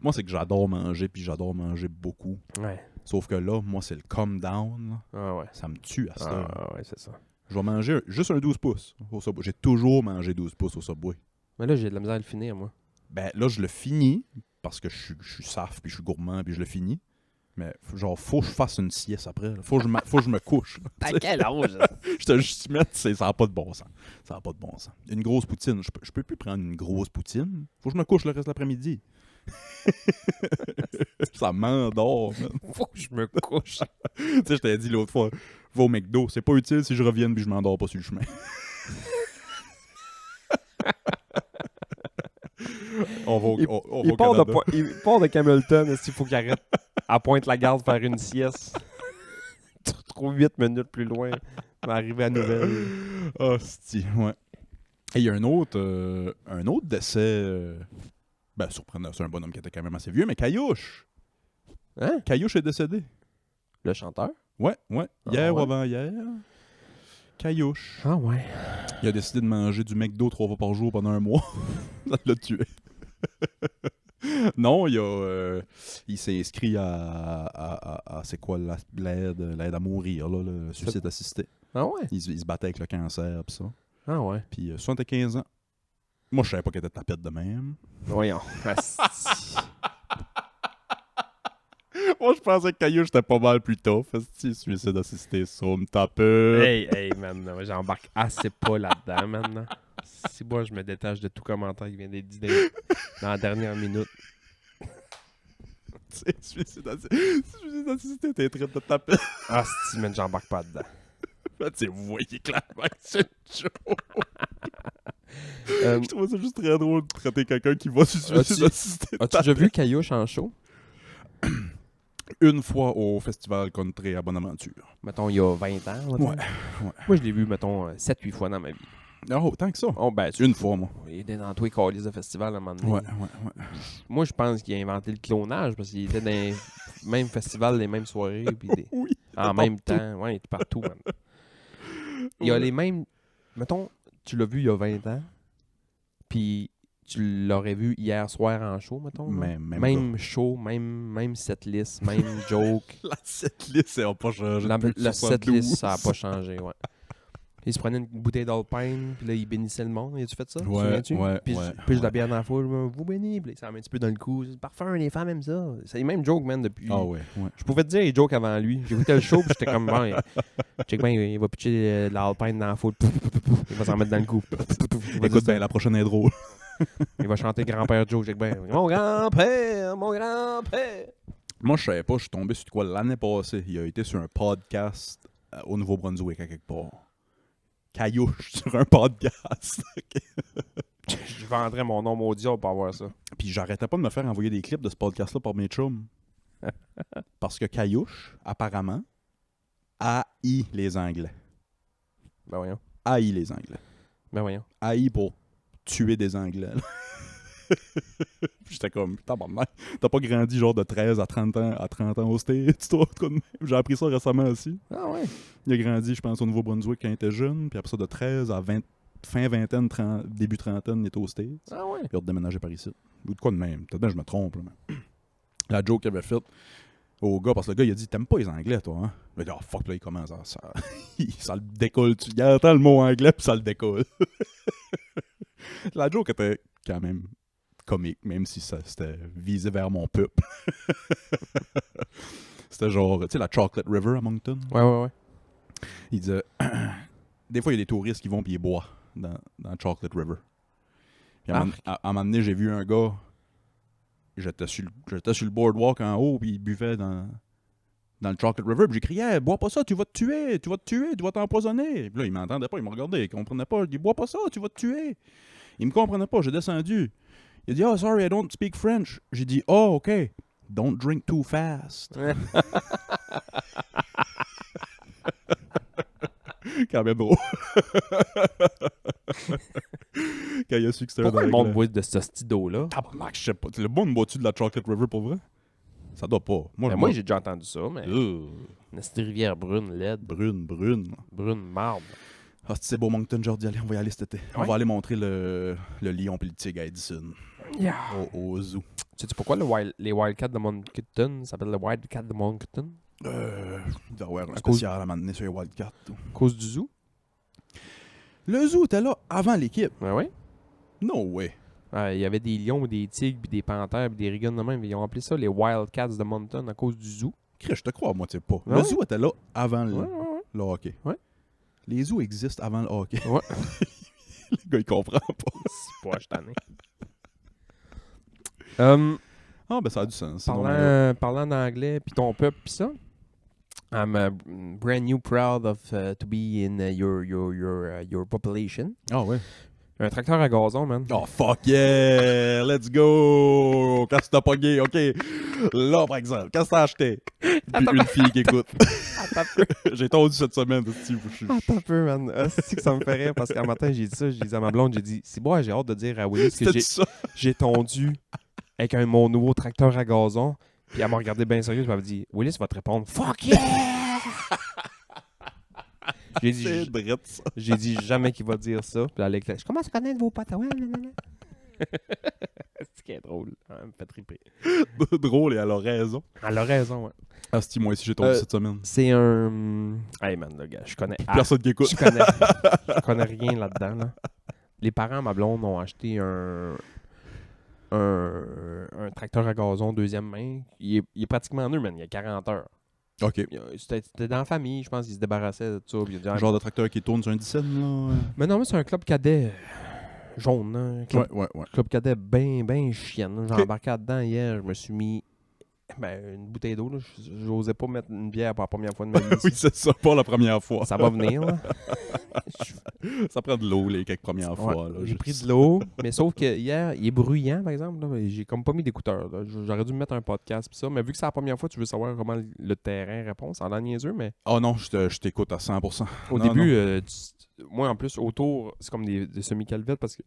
Moi, c'est que j'adore manger, puis j'adore manger beaucoup. Ouais. Sauf que là, moi, c'est le calm down. Là. Ah ouais. Ça me tue à cette heure. Ah ouais, c'est ça. Je vais manger juste un 12 pouces au Subway. J'ai toujours mangé 12 pouces au Subway. Mais là, j'ai de la misère à le finir, moi. Ben là, je le finis parce que je suis saf, puis je suis gourmand, puis je le finis. Mais genre, faut que je fasse une sieste après. Là. Faut que je me couche. là. T'as quel âge? Je te juste mettre, ça n'a pas de bon sens. Ça n'a pas de bon sens. Une grosse poutine, je peux plus prendre une grosse poutine. Faut que je me couche le reste de l'après-midi. Ça m'endort, man. Faut que je me couche. Tu sais, je t'avais dit l'autre fois, va au McDo, c'est pas utile si je revienne puis je m'endors pas sur le chemin. On va au Il part, Canada. il part de Camelton, il faut qu'il arrête à Pointe-la-Garde faire une sieste. Tu retrouves 8 minutes plus loin. Il va arriver à Nouvelle. Ah, c'ti, ouais. Et il y a un autre décès. Ben, surprenant, c'est un bonhomme qui était quand même assez vieux, mais Caillouche. Hein? Caillouche est décédé. Le chanteur? Ouais. Hier ouais? ou avant-hier. Caillouche. Ah ouais. Il a décidé de manger du McDo 3 fois par jour pendant un mois. Ça l'a tué. Non, il s'est inscrit à c'est quoi l'aide à mourir, là, le suicide assisté. Ah ouais? Il se battait avec le cancer pis ça. Ah ouais? Puis 75 ans. Moi, je savais pas qu'elle était tapette de même. Voyons. Moi, je pensais que Caillou, j'étais pas mal plus tough. Suicide assisté, ça me tapait. Hey, man, j'embarque assez pas là-dedans, maintenant. Si moi, je me détache de tout commentaire qui vient d'être dit dans la dernière minute. Suicide assisté, t'es traité de taper. Ah, si, man, j'embarque pas dedans. Vous voyez clairement que c'est une joke. Euh, Je trouve ça juste très drôle de traiter quelqu'un qui va sur suicide assisté. As-tu déjà vu Caillouche en show? Une fois au festival Country à Bonaventure. Mettons, il y a 20 ans. mettons. Ouais. Moi, je l'ai vu, mettons, 7-8 fois dans ma vie. Oh, tant que ça. Oh, ben, Une fois, moi. Il était dans tous les calices de festival à un moment donné. Ouais. Moi, je pense qu'il a inventé le clonage parce qu'il était dans les mêmes festivals, les mêmes soirées. Puis Oui. en même temps. Ouais, il était partout, man. Il y a les mêmes... Mettons, tu l'as vu il y a 20 ans, puis tu l'aurais vu hier soir en show, mettons. Même show, même setlist, même joke. La setlist, ça n'a pas changé. La setlist, ça n'a pas changé, ouais. Il se prenait une bouteille d'Alpine, puis là, il bénissait le monde. As-tu fait ça? Ouais, Puis je la bière dans la foule, vous bénis, puis ça met un petit peu dans le cou. C'est parfum, les femmes aiment ça. C'est les mêmes jokes, man, depuis. Ah ouais. Je pouvais te dire les jokes avant lui. J'écoutais le show, puis j'étais comme, bon, check bien, il va pitcher de l'Alpine dans la foule. Il va s'en mettre dans le cou. Écoute, ben, la prochaine est drôle. Il va chanter Grand-père Joe, check bien. Mon grand-père, mon grand-père. Moi, je savais pas, je suis tombé sur quoi l'année passée. Il a été sur un podcast au Nouveau-Brunswick, à quelque part. Caillouche sur un podcast. Je vendrais mon nom maudit pour avoir ça. Puis j'arrêtais pas de me faire envoyer des clips de ce podcast-là par mes chums. Parce que Caillouche, apparemment, haït les Anglais. Ben voyons. Haït les Anglais. Ben voyons. Haït pour tuer des Anglais. J'étais comme, tabarnak, t'as pas grandi genre de 13 à 30 ans au States, toi? J'ai appris ça récemment aussi. Ah ouais. Il a grandi, je pense, au Nouveau-Brunswick quand il était jeune, puis après ça, de 13 à 20, fin vingtaine, début trentaine, il était au States. Ah ouais. Puis il a redéménagé par ici. Ou de quoi de même. Peut-être que je me trompe. Là, mais... La joke qu'il avait faite au gars, parce que le gars, il a dit, t'aimes pas les Anglais, toi, hein? Il a dit, oh fuck, là, il commence à... ça le décolle. Il entend le mot anglais, puis ça le décolle. La joke était quand même comique, même si ça c'était visé vers mon peuple. C'était genre, tu sais, la Chocolate River à Moncton. Ouais. Il disait, des fois, il y a des touristes qui vont puis ils boivent dans Chocolate River. Puis à un moment donné, j'ai vu un gars, j'étais sur le boardwalk en haut, puis il buvait dans le Chocolate River, puis j'ai crié, hey, bois pas ça, tu vas te tuer, tu vas t'empoisonner. Puis là, il m'entendait pas, il me regardait, il comprenait pas. Je dis, bois pas ça, tu vas te tuer. Il me comprenait pas, j'ai descendu. Il a dit, oh, sorry, I don't speak French. J'ai dit, oh, OK, don't drink too fast. Quand même drôle. Quand il a su que c'était Pourquoi le monde boit de ce style d'eau-là? Tabarnak, je sais pas. Le monde boit-tu de la Chocolate River pour vrai? Ça doit pas. Moi j'ai déjà entendu ça, mais... C'est une rivière brune, laide. Brune. Brune, marbre. Ah, c'est beau Moncton, Jordi, allez, on va y aller cet été. On Ouais. va aller montrer le lion et le tigre à Edison. Yeah. Au zoo. Sais-tu pourquoi les Wildcats de Moncton s'appellent le Wildcat de Moncton? Il doit y avoir un À cause- spécial à un moment donné sur les Wildcats. Tout. À cause du zoo? Le zoo était là avant l'équipe. Ouais. No way. Il y avait des lions, des tigres, puis des panthères, puis des rigones de même. Ils ont appelé ça les Wildcats de Moncton à cause du zoo. Chris, je te crois, moi, tu sais pas. Ouais. Le zoo était là avant Ouais. le hockey. Ouais. Les zoos existent avant le hockey. Ouais. Le gars, il comprend pas. C'est pas, je t'en ai. Ah, ben ça a du sens. C'est normal. Parlant d'anglais, puis ton peuple, puis ça, I'm brand new proud of to be in your population. Ah ouais. Un tracteur à gazon, man. Oh fuck yeah! Let's go! Qu'est-ce que t'as pogné? OK. Là, par exemple, qu'est-ce que t'as acheté? Puis une fille qui écoute. Attends un peu. J'ai tondu cette semaine. Attends un peu, man. C'est que ça me fait rire parce qu'un matin, j'ai dit ça. J'ai dit à ma blonde, j'ai dit, c'est bon, j'ai hâte de dire à Willis que C'était ça. j'ai tondu avec mon nouveau tracteur à gazon. Puis elle m'a regardé bien sérieux. Elle m'a dit, Willis va te répondre, fuck yeah! C'est drôle, ça. J'ai dit jamais qu'il va dire ça. Puis elle a éclaté. Je commence à connaître vos potes. Ouais, non. C'est ce qui est drôle. drôle. Elle me fait triper. Drôle et elle a raison. Elle a raison, ouais. Asti, moi aussi, j'ai tombé cette semaine. C'est un... Hey man, le gars, je connais... Personne qui écoute. Je connais rien là-dedans, là. Les parents, ma blonde, ont acheté un tracteur à gazon deuxième main. Il est pratiquement neuf, man. Il y a 40 heures. OK. C'était dans la famille, je pense qu'il se débarrassait de ça. Puis il a dit, Un genre de tracteur qui tourne sur un 17, là. Mais non, mais c'est un club cadet jaune. Hein? Club, Ouais. club cadet ben chienne. J'ai embarqué là-dedans hier, je me suis mis une bouteille d'eau. Là. J'osais pas mettre une bière pour la première fois de ma vie. Oui, c'est ça, pas la première fois. Ça va venir. Là. Ça prend de l'eau les quelques premières fois. Là, J'ai pris de l'eau, mais sauf que hier, il est bruyant, par exemple. Là, j'ai comme pas mis d'écouteurs. Là. J'aurais dû me mettre un podcast pis ça, mais vu que c'est la première fois, tu veux savoir comment le terrain répond. Ça a l'air niaiseux, mais... Oh non, je t'écoute à 100%. Au Non, début, non. moi, en plus, autour, c'est comme des semi-calvettes parce que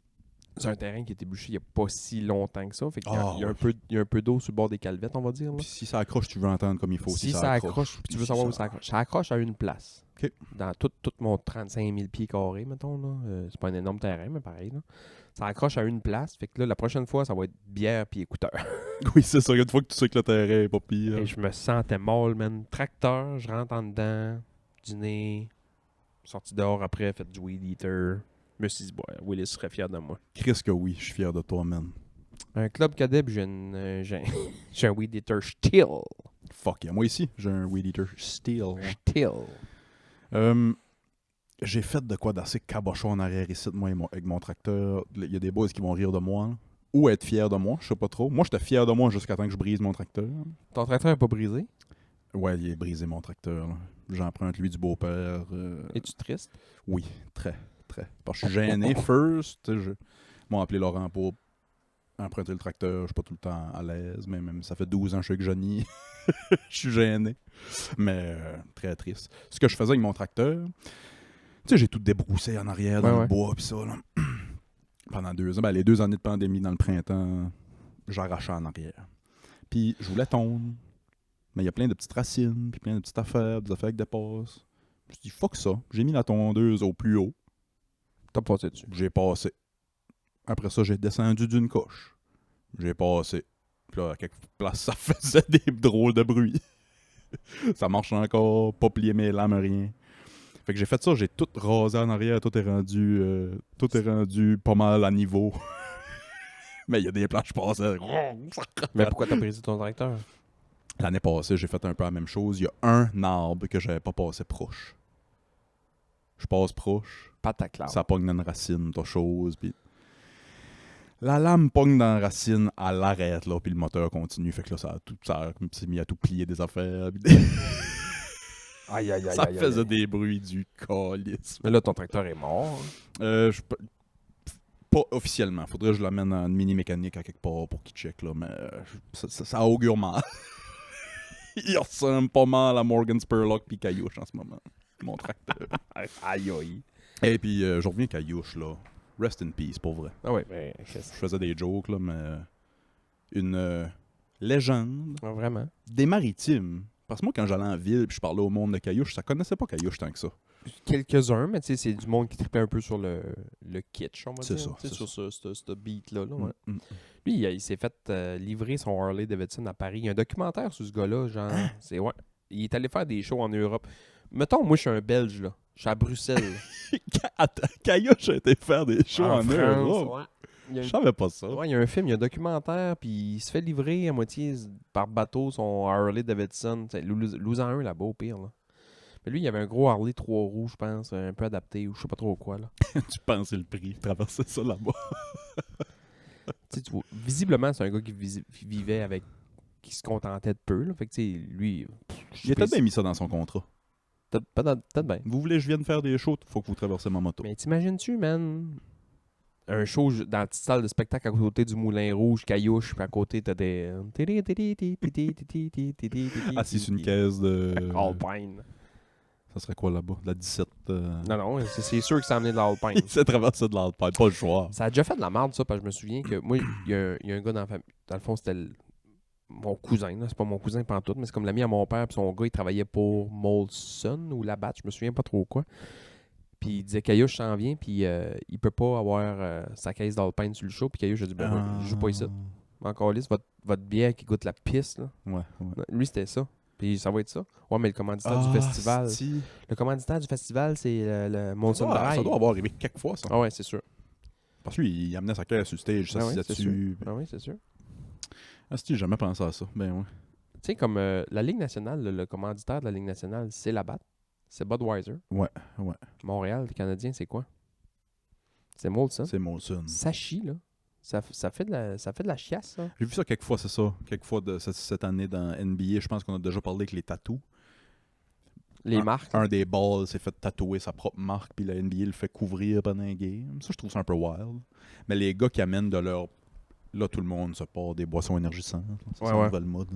c'est un terrain qui a été bûché il n'y a pas si longtemps que ça. Fait qu'il y a, il y a un peu d'eau sur le bord des calvettes, on va dire. Là. Puis si ça accroche, tu veux entendre comme il faut. Si ça accroche, puis tu veux savoir où ça accroche. Ça accroche à une place. OK. Dans tout mon 35 000 pieds carrés, mettons. Là. C'est pas un énorme terrain, mais pareil. Là. Ça accroche à une place. Fait que là, la prochaine fois, ça va être bière puis écouteur. Oui, c'est ça. Une fois que tu sais que le terrain est pas pire. Et je me sentais mal, man. Tracteur, je rentre en dedans, dîner, sorti dehors après, fait du weed eater. Je me suis dit, Willis serait fier de moi. Chris que oui, je suis fier de toi, man. Un club cadet, puis j'ai un weed eater still. Fuck yeah. Moi ici, j'ai un weed eater steel. Still. J'ai fait de quoi d'assez cabochon en arrière ici, moi, avec mon tracteur. Il y a des boys qui vont rire de moi. Là. Ou être fiers de moi, je sais pas trop. Moi, j'étais fier de moi jusqu'à temps que je brise mon tracteur. Ton tracteur n'est pas brisé? Ouais, il est brisé, mon tracteur. Là. J'emprunte lui du beau-père. Es-tu triste? Oui, très, très. Parce que je suis gêné, first. Ils m'ont appelé Laurent pour emprunter le tracteur. Je suis pas tout le temps à l'aise, mais même ça fait 12 ans que je suis avec Johnny. Je suis gêné. Mais très triste. Ce que je faisais avec mon tracteur, tu sais, j'ai tout débroussé en arrière dans le bois pis ça. Là. Pendant 2 ans. Ben, les 2 années de pandémie dans le printemps, j'arrachais en arrière. Puis je voulais tondre. Mais il y a plein de petites racines, puis plein de petites affaires, des affaires qui dépassent. Je me suis dit, fuck ça. J'ai mis la tondeuse au plus haut. T'as passé dessus. J'ai passé. Après ça, j'ai descendu d'une coche. J'ai passé. Puis là, à quelques places, ça faisait des drôles de bruit. Ça marche encore, pas plier mes lames, rien. Fait que j'ai fait ça, j'ai tout rasé en arrière, tout est rendu pas mal à niveau. Mais il y a des places, je passais. Mais pourquoi t'as brisé ton tracteur? L'année passée, j'ai fait un peu la même chose. Il y a un arbre que j'avais pas passé proche. Je passe proche. Pas ta classe. Ça pogne dans une racine, ta chose, puis la lame pogne dans la racine, elle l'arrête, là, puis le moteur continue. Fait que là, ça s'est mis à tout plier des affaires. Aïe. Ça faisait des bruits du calice. Mais là, ton tracteur est mort. Pas officiellement. Faudrait que je l'amène en mini-mécanique à quelque part pour qu'il check, là, mais ça augure mal. Il ressemble pas mal à Morgan Spurlock puis Caillouche en ce moment. Mon tracteur. Aïe. Et puis, je reviens Caillouche, là. Rest in peace, pour vrai. Ah ouais, mais... Je faisais des jokes, là, mais... Une légende Ah, vraiment? des maritimes. Parce que moi, quand j'allais en ville puis je parlais au monde de Caillouche, ça connaissait pas Caillouche tant que ça. Quelques-uns, mais tu sais, c'est du monde qui trippait un peu sur le kitsch, on va dire. C'est ça, Tu sais, c'est sur ce beat-là. Là, ouais. Mm. Lui, il s'est fait livrer son Harley Davidson à Paris. Il y a un documentaire sur ce gars-là, genre... C'est, ouais. Il est allé faire des shows en Europe. Mettons, moi, je suis un Belge, là. Je suis à Bruxelles. Attends, Caillouche a été faire des shows en France, Europe. ouais. Il y a Je savais pas ça. Ouais, il y a un film, il y a un documentaire, puis il se fait livrer à moitié par bateau son Harley Davidson. Lausanne 1 là-bas, au pire. Là. Mais lui, il y avait un gros Harley 3 roues, je pense, un peu adapté, ou je sais pas trop quoi. Là. Tu pensais le prix, traverser ça là-bas. Tu vois, visiblement, c'est un gars qui vivait avec... qui se contentait de peu. Là. Fait que, tu sais, lui... Il a peut-être bien mis ça dans son contrat. Peut-être bien. Vous voulez que je vienne faire des shows, faut que vous traversez ma moto. Mais t'imagines-tu, man... Un show dans la petite salle de spectacle à côté du Moulin Rouge, Caillouche, puis à côté, t'as des... Assis sur une caisse de... Alpine. Ça serait quoi là-bas? De la 17... Non, c'est sûr que ça a amené de l'Alpine. Il s'est traversé de l'Alpine, pas le choix. Ça a déjà fait de la merde, ça, parce que je me souviens que moi, il y a un gars dans la famille. Dans le fond, c'était mon cousin. Là. C'est pas mon cousin pantoute, mais c'est comme l'ami à mon père. Puis son gars, il travaillait pour Molson ou Labatt, je me souviens pas trop quoi. Puis il disait Caillouche s'en vient, puis il peut pas avoir sa caisse d'Alpine sur le show. Puis Caillouche a dit, ben, je joue pas ici. Encore lisse, votre bière qui goûte la pisse, là. Ouais. Lui, c'était ça. Puis ça va être ça. Ouais, mais le commanditaire du festival. Si. Le commanditaire du festival, c'est le Molson Dry. Ça doit avoir arrivé quelques fois, ça. Ah ouais, c'est sûr. Parce que lui, il amenait sa caisse sur le stage, ça Ah se ouais, disait c'est sûr. dessus. Ah oui, c'est sûr. Ah, si, j'ai jamais pensé à ça. Ben ouais. Tu sais, comme la Ligue nationale, le commanditaire de la Ligue nationale, c'est la BAT. C'est Budweiser. Ouais. Montréal, le Canadien, c'est quoi? C'est Molson. C'est Molson. Ça chie, là. Ça fait de la chiasse, ça. J'ai vu ça quelques fois, c'est ça. Quelques fois de cette année dans NBA, je pense qu'on a déjà parlé avec les tatous. Les marques. Un des balls s'est fait tatouer sa propre marque, puis la NBA le fait couvrir pendant un game. Ça, je trouve ça un peu wild. Mais les gars qui amènent de leur... Là, tout le monde se porte des boissons énergisantes. Ça, Ouais, c'est une ouais. nouvelle mode.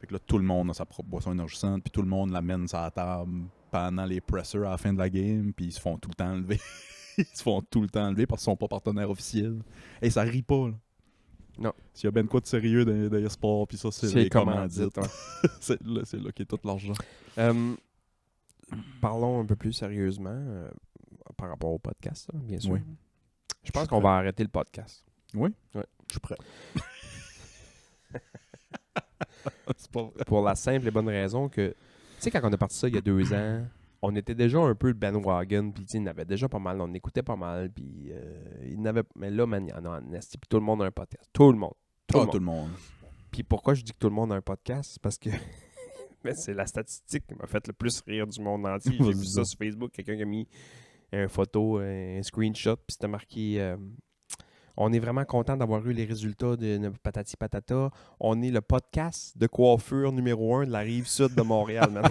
Fait que là, tout le monde a sa propre boisson énergisante, puis tout le monde l'amène sur la table pendant les pressers à la fin de la game, puis ils se font tout le temps enlever. Ils se font tout le temps enlever parce qu'ils sont pas partenaires officiels. Et ça rit pas, là. Non. S'il y a ben quoi de sérieux dans les sports, puis ça, c'est les commandites. ouais. c'est là qu'est tout l'argent. Parlons un peu plus sérieusement par rapport au podcast, là, bien sûr. Oui. Je pense qu'on va arrêter le podcast. Oui? Ouais. Je suis prêt. C'est pas vrai. Pour la simple et bonne raison que, tu sais, quand on a parti ça il y a 2 ans, on était déjà un peu le bandwagon, puis il y en avait déjà pas mal, on écoutait pas mal, puis il n'avait, mais là, man, il y en a en esti, puis tout le monde a un podcast. Tout le monde. Tout le monde. Puis pourquoi je dis que tout le monde a un podcast? C'est parce que mais c'est la statistique qui m'a fait le plus rire du monde entier. J'ai vu ça sur Facebook, quelqu'un qui a mis une photo, un screenshot, puis c'était marqué on est vraiment content d'avoir eu les résultats de Patati Patata. On est le podcast de coiffure numéro 1 de la rive sud de Montréal, man.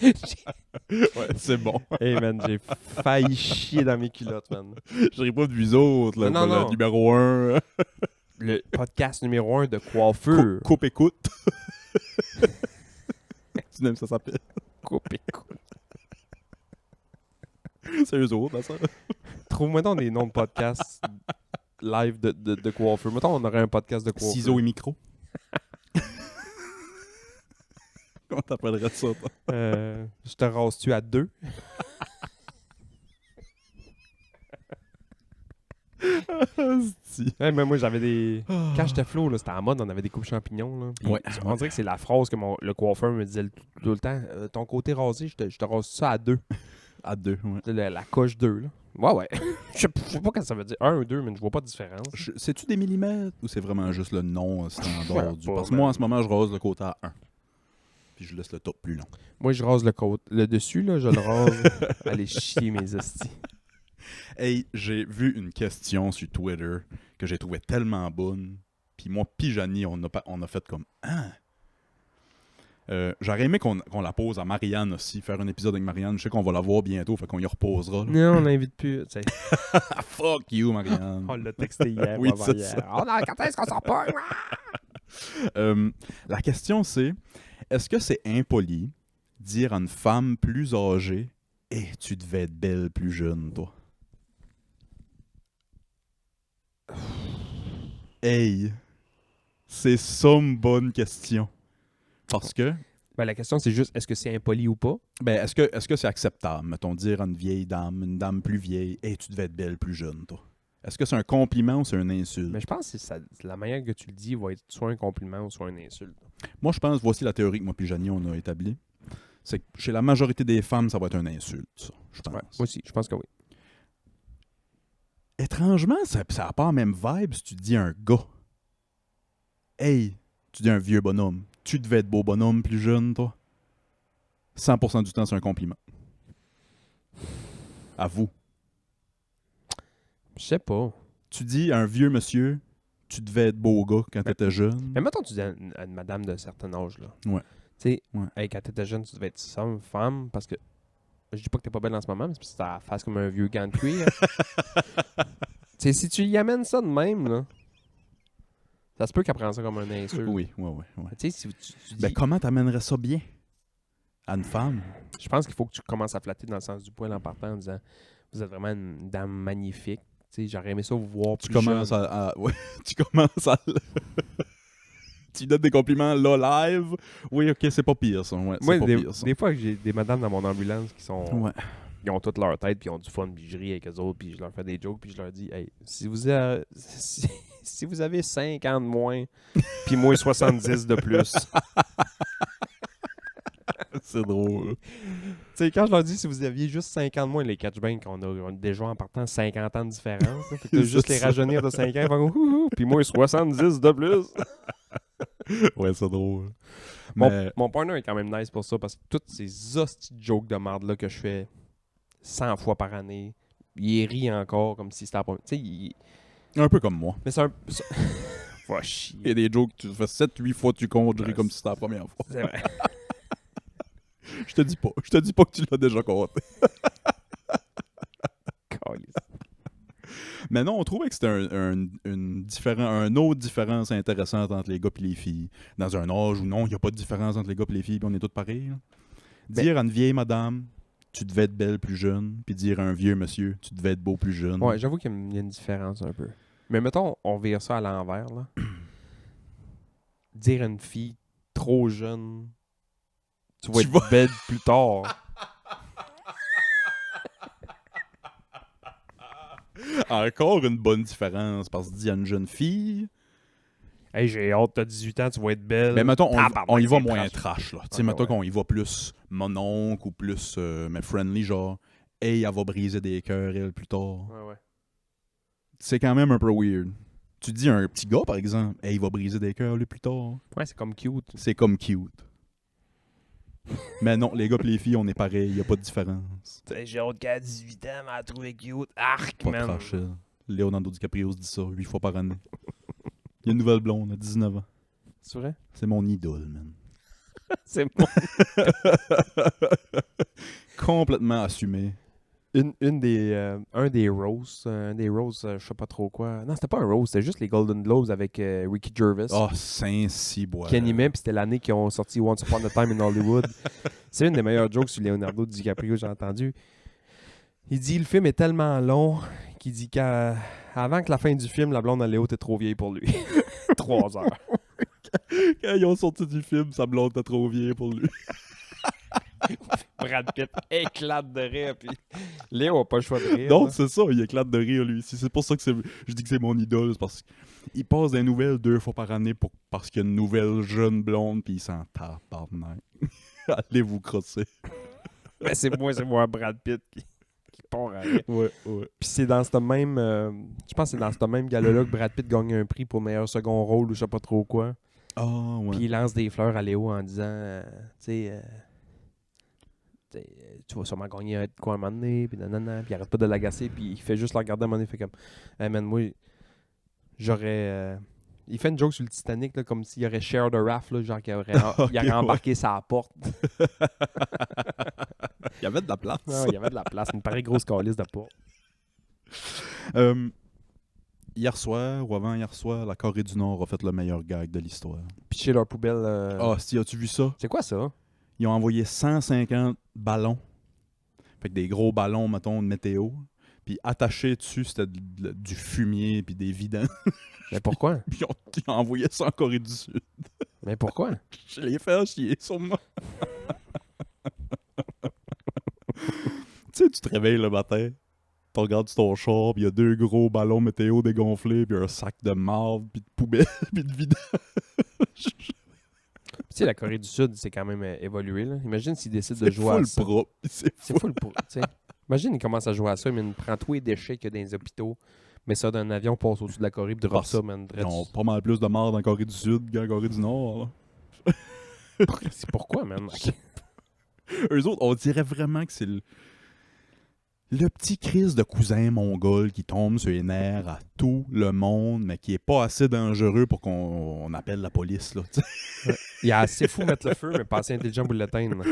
Ouais, c'est bon. Hey man, j'ai failli chier dans mes culottes, man. Je ris pas de vous autres, là, Non, pas non. le numéro 1. Le podcast numéro 1 de coiffure. Coupe écoute. Tu n'aimes ça s'appelle. Coupe écoute. C'est eux autres, là, ça. Trouve-moi donc des noms de podcasts live de coiffure. Mettons, on aurait un podcast de coiffure. Ciseaux et micro. Comment t'appellerais ça, toi? Je te rase-tu à 2? Ouais, mais moi, j'avais des... Quand j'étais flow, là, c'était en mode, on avait des coupes champignons. Là, puis Ouais. on dirait que c'est la phrase que le coiffeur me disait tout le temps. Ton côté rasé, je te rase ça à 2. À 2, ouais. La coche 2, là. Ouais. Je sais pas ce que ça veut dire. 1 ou 2, mais je vois pas de différence. C'est-tu des millimètres ou c'est vraiment juste le nom standard du... Pas, Parce que moi, en ce moment, je rase le côté à 1. Puis je laisse le top plus long. Moi, je rase le dessus, là, je le rase. Allez chier mes hosties. Hey, j'ai vu une question sur Twitter que j'ai trouvé tellement bonne. Puis moi, puis Janie, on a fait comme... Ah! J'aurais aimé qu'on la pose à Marianne aussi, faire un épisode avec Marianne. Je sais qu'on va la voir bientôt, fait qu'on y reposera. Là. Non, on l'invite plus. Tu sais. Fuck you, Marianne. On l'a texté hier. Oui, ou c'est avant-hier. ça. Oh non, quand est-ce qu'on sort pas? La question c'est, est-ce que c'est impoli dire à une femme plus âgée « Hey, tu devais être belle plus jeune, toi? » Hey, c'est ça une bonne question. Parce que, Ben, la question, c'est juste, est-ce que c'est impoli ou pas? ben, est-ce que c'est acceptable, mettons, dire à une vieille dame, une dame plus vieille, « Hey, tu devais être belle plus jeune, toi. » Est-ce que c'est un compliment ou c'est une insulte? Mais je pense que la manière que tu le dis va être soit un compliment ou soit une insulte. Moi, je pense, voici la théorie que moi et Janie, on a établie. C'est que chez la majorité des femmes, ça va être une insulte, ça, je pense. Ouais, moi aussi, je pense que oui. Étrangement, ça n'a pas la même vibe si tu dis un gars. Hey, tu dis un vieux bonhomme. Tu devais être beau bonhomme plus jeune, toi. 100% du temps, c'est un compliment. À vous. Je sais pas. Tu dis à un vieux monsieur, tu devais être beau gars quand t'étais jeune. Mais mettons, tu dis à une madame d'un certain âge, là. Ouais. Tu sais, Ouais. hey, quand t'étais jeune, tu devais être femme, parce que je dis pas que t'es pas belle en ce moment, mais c'est parce que t'as la face comme un vieux gant de cuir. Tu sais, si tu y amènes ça de même, là, ça se peut qu'elle prenne ça comme un insulte. Oui. Tu sais, si tu dis... Ben, comment t'amènerais ça bien à une femme? Je pense qu'il faut que tu commences à flatter dans le sens du poil en partant en disant « Vous êtes vraiment une dame magnifique. » Tu sais, j'aurais aimé ça vous voir Tu plus commences jeune. ouais, tu commences à... Tu donnes des compliments là live. Oui, ok, c'est pas pire ça. Ouais, c'est Moi, pas pire ça. des fois, j'ai des madames dans mon ambulance qui sont... Ouais. ils ont toute leur tête, puis ils ont du fun, puis je ris avec eux autres, puis je leur fais des jokes, puis je leur dis, hey, si vous avez 5 ans de moins, puis moi 70 de plus. C'est drôle. Tu sais, quand je leur dis si vous aviez juste 5 ans de moins, les catchbanks, on a déjà en partant 50 ans de différence. Là, fait que t'as juste C'est les ça. rajeunir de 5 ans, ils font ouhou, puis moi 70 de plus. Ouais, c'est drôle. Mon, Mais mon partner est quand même nice pour ça parce que toutes ces hosties de jokes de merde là que je fais 100 fois par année, il rit encore comme si c'était la première. Tu sais, un peu comme moi. mais c'est un. Va chier. Il y a des jokes que tu fais 7-8 fois, tu comptes, je ris Ouais, comme si c'était la première fois. C'est vrai. Je te dis pas que tu l'as déjà compté. Calisse. Mais non, on trouvait que c'était une autre différence intéressante entre les gars et les filles. Dans un âge où non, il n'y a pas de différence entre les gars et les filles, puis on est tous pareils. Là. Dire à une vieille madame, tu devais être belle plus jeune, puis dire à un vieux monsieur, tu devais être beau plus jeune. Ouais, j'avoue qu'il y a une différence un peu. Mais mettons, on vire ça à l'envers, là. Dire à une fille trop jeune, tu vas être belle plus tard. Encore une bonne différence, parce que dire à une jeune fille... Hey, j'ai hâte, t'as 18 ans, tu vas être belle. Mais mettons, on y va c'est moins trash. trash, là. Tu sais, Ouais, mettons ouais. qu'on y va plus mononcle ou plus mais friendly, genre, hey, elle va briser des cœurs, elle, plus tard. Ouais, ouais. C'est quand même un peu weird. Tu dis à un petit gars, par exemple, hey, il va briser des cœurs, lui, plus tard. Ouais, c'est comme cute. C'est comme cute. Mais non, les gars et les filles, on est pareil, y a pas de différence. J'ai hâte qu'à 18 ans, m'a trouvé cute. Arc, Pas man. trash. Leonardo DiCaprio se dit ça 8 fois par année. Il y a une nouvelle blonde à 19 ans. C'est vrai? C'est mon idole, man. C'est bon. Complètement assumé. Un des roasts, je sais pas trop quoi. Non, c'était pas un roast, c'était juste les Golden Globes avec Ricky Gervais. Ah, Saint-Cyboire. Qui animait, puis c'était l'année qu'ils ont sorti Once Upon a Time in Hollywood. C'est une des meilleures jokes sur Leonardo DiCaprio que j'ai entendu. Il dit le film est tellement long qu'il dit qu'avant que la fin du film, la blonde à Léo était trop vieille pour lui. 3 heures. Quand ils ont sorti du film, sa blonde était trop vieille pour lui. Brad Pitt éclate de rire, puis Léo a pas le choix de rire. Non, là. c'est ça, il éclate de rire, lui. C'est pour ça que je dis que c'est mon idole, c'est parce qu'il passe des nouvelles 2 fois par année parce qu'il y a une nouvelle jeune blonde, puis il s'en tape, pardon. Allez vous crosser. Mais c'est moi Brad Pitt qui part à rire. Ouais. Puis c'est dans ce même... je pense que c'est dans ce même gala-là que Brad Pitt gagne un prix pour meilleur second rôle ou je sais pas trop quoi. Ah, ouais. Puis il lance des fleurs à Léo en disant, tu vas sûrement gagner de quoi un moment donné, puis nanana, puis il arrête pas de l'agacer, puis il fait juste le regarder à un moment donné, il fait comme, hey man, moi, j'aurais... il fait une joke sur le Titanic, là, comme s'il aurait share the raft, là, genre qu'il aurait, il aurait embarqué sa porte. Il y avait de la place. Non, il y avait de la place, une pareille grosse calice de porte. Hier soir, ou avant-hier soir, la Corée du Nord a fait le meilleur gag de l'histoire. Puis chez leur poubelle... Ah, si, as-tu vu ça? C'est quoi ça? Ils ont envoyé 150 ballons. Fait que des gros ballons, mettons, de météo. Puis attachés dessus, c'était du fumier puis des vidanges. Mais pourquoi? Puis ils ont envoyé ça en Corée du Sud. Mais pourquoi? Je les fait chier, sûrement. Tu sais, tu te réveilles le matin, tu regardes sur ton char, puis il y a 2 gros ballons météo dégonflés, puis un sac de marde, puis de poubelle, puis de vidange. Tu sais, la Corée du Sud, c'est quand même évolué. Là. Imagine s'ils décident de jouer à full ça. propre. C'est C'est full pour, tu sais. Imagine, ils commencent à jouer à ça, mais ils prennent tous les déchets qu'il y a dans les hôpitaux, mais ça d'un avion passe au-dessus de la Corée, puis drop ça, man. Ils ont pas mal plus de marde en Corée du Sud qu'en Corée du Nord. Là. C'est pourquoi, man? Eux autres, on dirait vraiment que c'est le petit crise de cousin mongol qui tombe sur les nerfs à tout le monde, mais qui est pas assez dangereux pour qu'on appelle la police. Là, Il est assez fou mettre le feu, mais pas assez intelligent pour l'éteindre.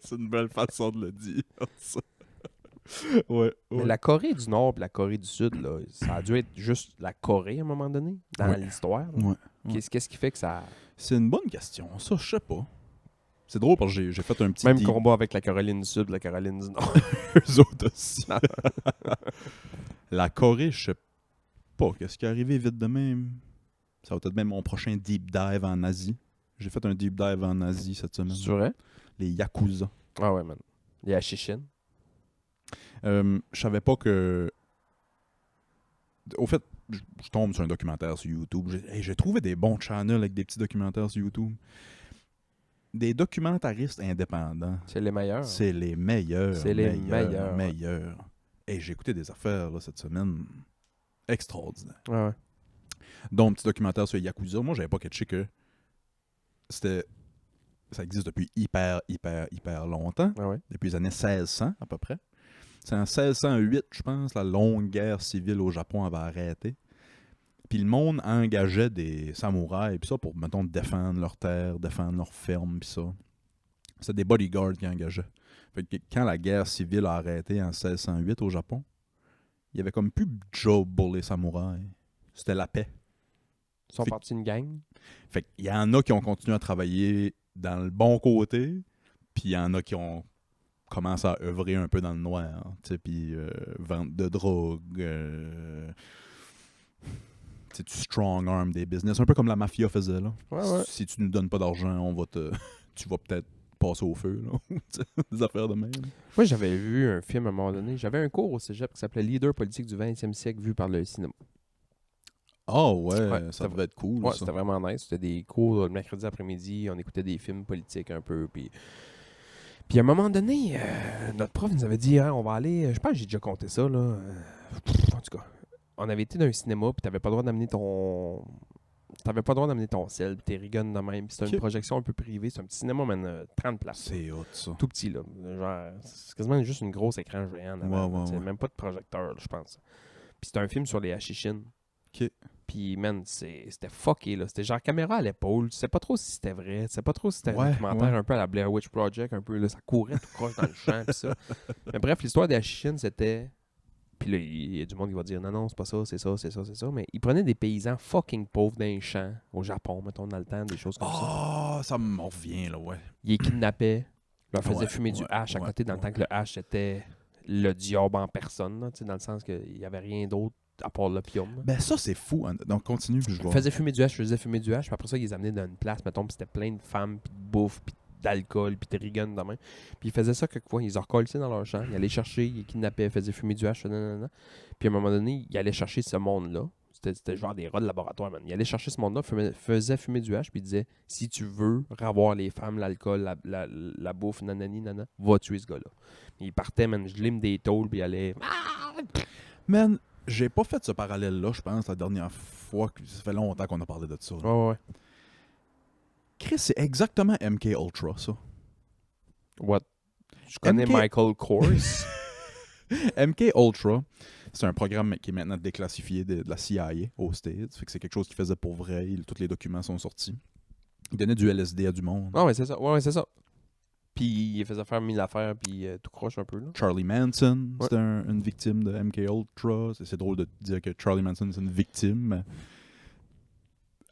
c'est une belle façon de le dire. Ouais. Mais la Corée du Nord et la Corée du Sud, là, ça a dû être juste la Corée à un moment donné, dans l'histoire. Là. Ouais. Qu'est-ce qui fait que ça... C'est une bonne question. Ça, je sais pas. C'est drôle parce que j'ai fait un petit... Même combat avec la Caroline du Sud et la Caroline du Nord. Eux autres aussi. La Corée, je sais pas. Qu'est-ce qui est arrivé vite de même? Ça va être même mon prochain deep dive en Asie. J'ai fait un deep dive en Asie cette semaine. C'est vrai? Les Yakuza. Ah ouais, man. Les Hashishin. Je savais pas que... Au fait, je tombe sur un documentaire sur YouTube. J'ai trouvé des bons channels avec des petits documentaires sur YouTube. Des documentaristes indépendants. C'est les meilleurs. C'est les meilleurs. C'est les meilleurs. Meilleurs. Hey, j'ai écouté des affaires là, cette semaine extraordinaires. Ouais. Dont un petit documentaire sur Yakuza. Moi, j'avais pas catché que c'était... Ça existe depuis hyper longtemps. Ah ouais. Depuis les années 1600 à peu près. C'est en 1608, je pense, la longue guerre civile au Japon avait arrêté. Puis le monde engageait des samouraïs puis ça pour, mettons, défendre leur terre, défendre leur ferme puis ça. C'était des bodyguards qui engageaient. Fait que quand la guerre civile a arrêté en 1608 au Japon, il y avait comme plus de job pour les samouraïs. C'était la paix. Ils sont Fait- partis une gang. Fait qu'il y en a qui ont continué à travailler dans le bon côté, puis il y en a qui ont commencé à œuvrer un peu dans le noir, tu sais, puis vente de drogue, tu sais, tu strong arm des business, un peu comme la mafia faisait, là. Ouais. Si tu nous donnes pas d'argent, on va te... tu vas peut-être passer au feu, là. Tu sais, des affaires de même. Moi, j'avais vu un film à un moment donné. J'avais un cours au cégep qui s'appelait Leader politique du 20e siècle vu par le cinéma. Ah ouais, Ouais, ça devait être cool, Ouais, ça. c'était vraiment nice. C'était des cours le mercredi après-midi. On écoutait des films politiques un peu. Puis à un moment donné, notre prof nous avait dit on va aller. Je pense que j'ai déjà compté ça. Là. En tout cas, on avait été dans un cinéma. Puis t'avais pas le droit d'amener ton. T'avais pas le droit d'amener ton sel. Puis tes rigones de même. Puis c'était Ok. une projection un peu privée. C'est un petit cinéma, man, 30 places. C'est hot, ça. Tout petit, là. Genre, c'est quasiment juste une grosse écran géant. en avant, Ouais, là. ouais. Même pas de projecteur, là, je pense. Puis c'était un film sur les Hashishin. Ok. Puis, man, c'était fucké, là. C'était genre caméra à l'épaule. Tu sais pas trop si c'était vrai. Tu sais pas trop si c'était un Ouais, documentaire ouais. un peu à la Blair Witch Project, un peu, là. Ça courait tout croche dans le champ, pis ça. Mais bref, l'histoire des Hashishin, c'était... Puis là, il y a du monde qui va dire, non, c'est pas ça, c'est ça, c'est ça, c'est ça. Mais ils prenaient des paysans fucking pauvres dans les champs, au Japon, mettons, dans le temps, des choses comme ça. Ah, ça me revient, là, ouais. Ils les kidnappaient, leur faisaient Ouais, fumer du ouais, hash à ouais, côté, dans le temps que le hash, c'était le diable en personne, là, tu sais, dans le sens qu'il y avait rien d'autre à part l'opium. là. Ben ça, c'est fou. Hein. Donc, continue, puis je Ils vois. faisaient fumer du hash, puis après ça, ils les amenaient dans une place, mettons, puis c'était plein de femmes, puis de bouffe, puis d'alcool, puis de rigones de même. Puis ils faisaient ça quelquefois, ils les recollaient dans leur champ, ils allaient chercher, ils les kidnappaient, ils faisaient fumer du hash, nanana. Puis à un moment donné, ils allaient chercher ce monde-là. C'était genre des rats de laboratoire, man. Ils allaient chercher ce monde-là, faisaient fumer du hash, puis ils disaient, si tu veux revoir les femmes, l'alcool, la bouffe, nanani, nanana, va tuer ce gars-là. Ils partaient, man, je lime des tôles, puis ils allaient... Man, j'ai pas fait ce parallèle-là, je pense, la dernière fois. Ça fait longtemps qu'on a parlé de ça. là. Ouais. Chris, c'est exactement MK Ultra, ça. What? Je connais MK Michael Kors. MK Ultra, c'est un programme qui est maintenant déclassifié de la CIA aux States. Fait que c'est quelque chose qu'il faisait pour vrai. Tous les documents sont sortis. Il donnait du LSD à du monde. Non, mais c'est ça. Ouais, c'est ça. Puis il faisait faire 1000 affaires, puis tout croche un peu, là. Charlie Manson, Ouais. c'était une victime de MK Ultra. C'est drôle de dire que Charlie Manson, c'est une victime, mais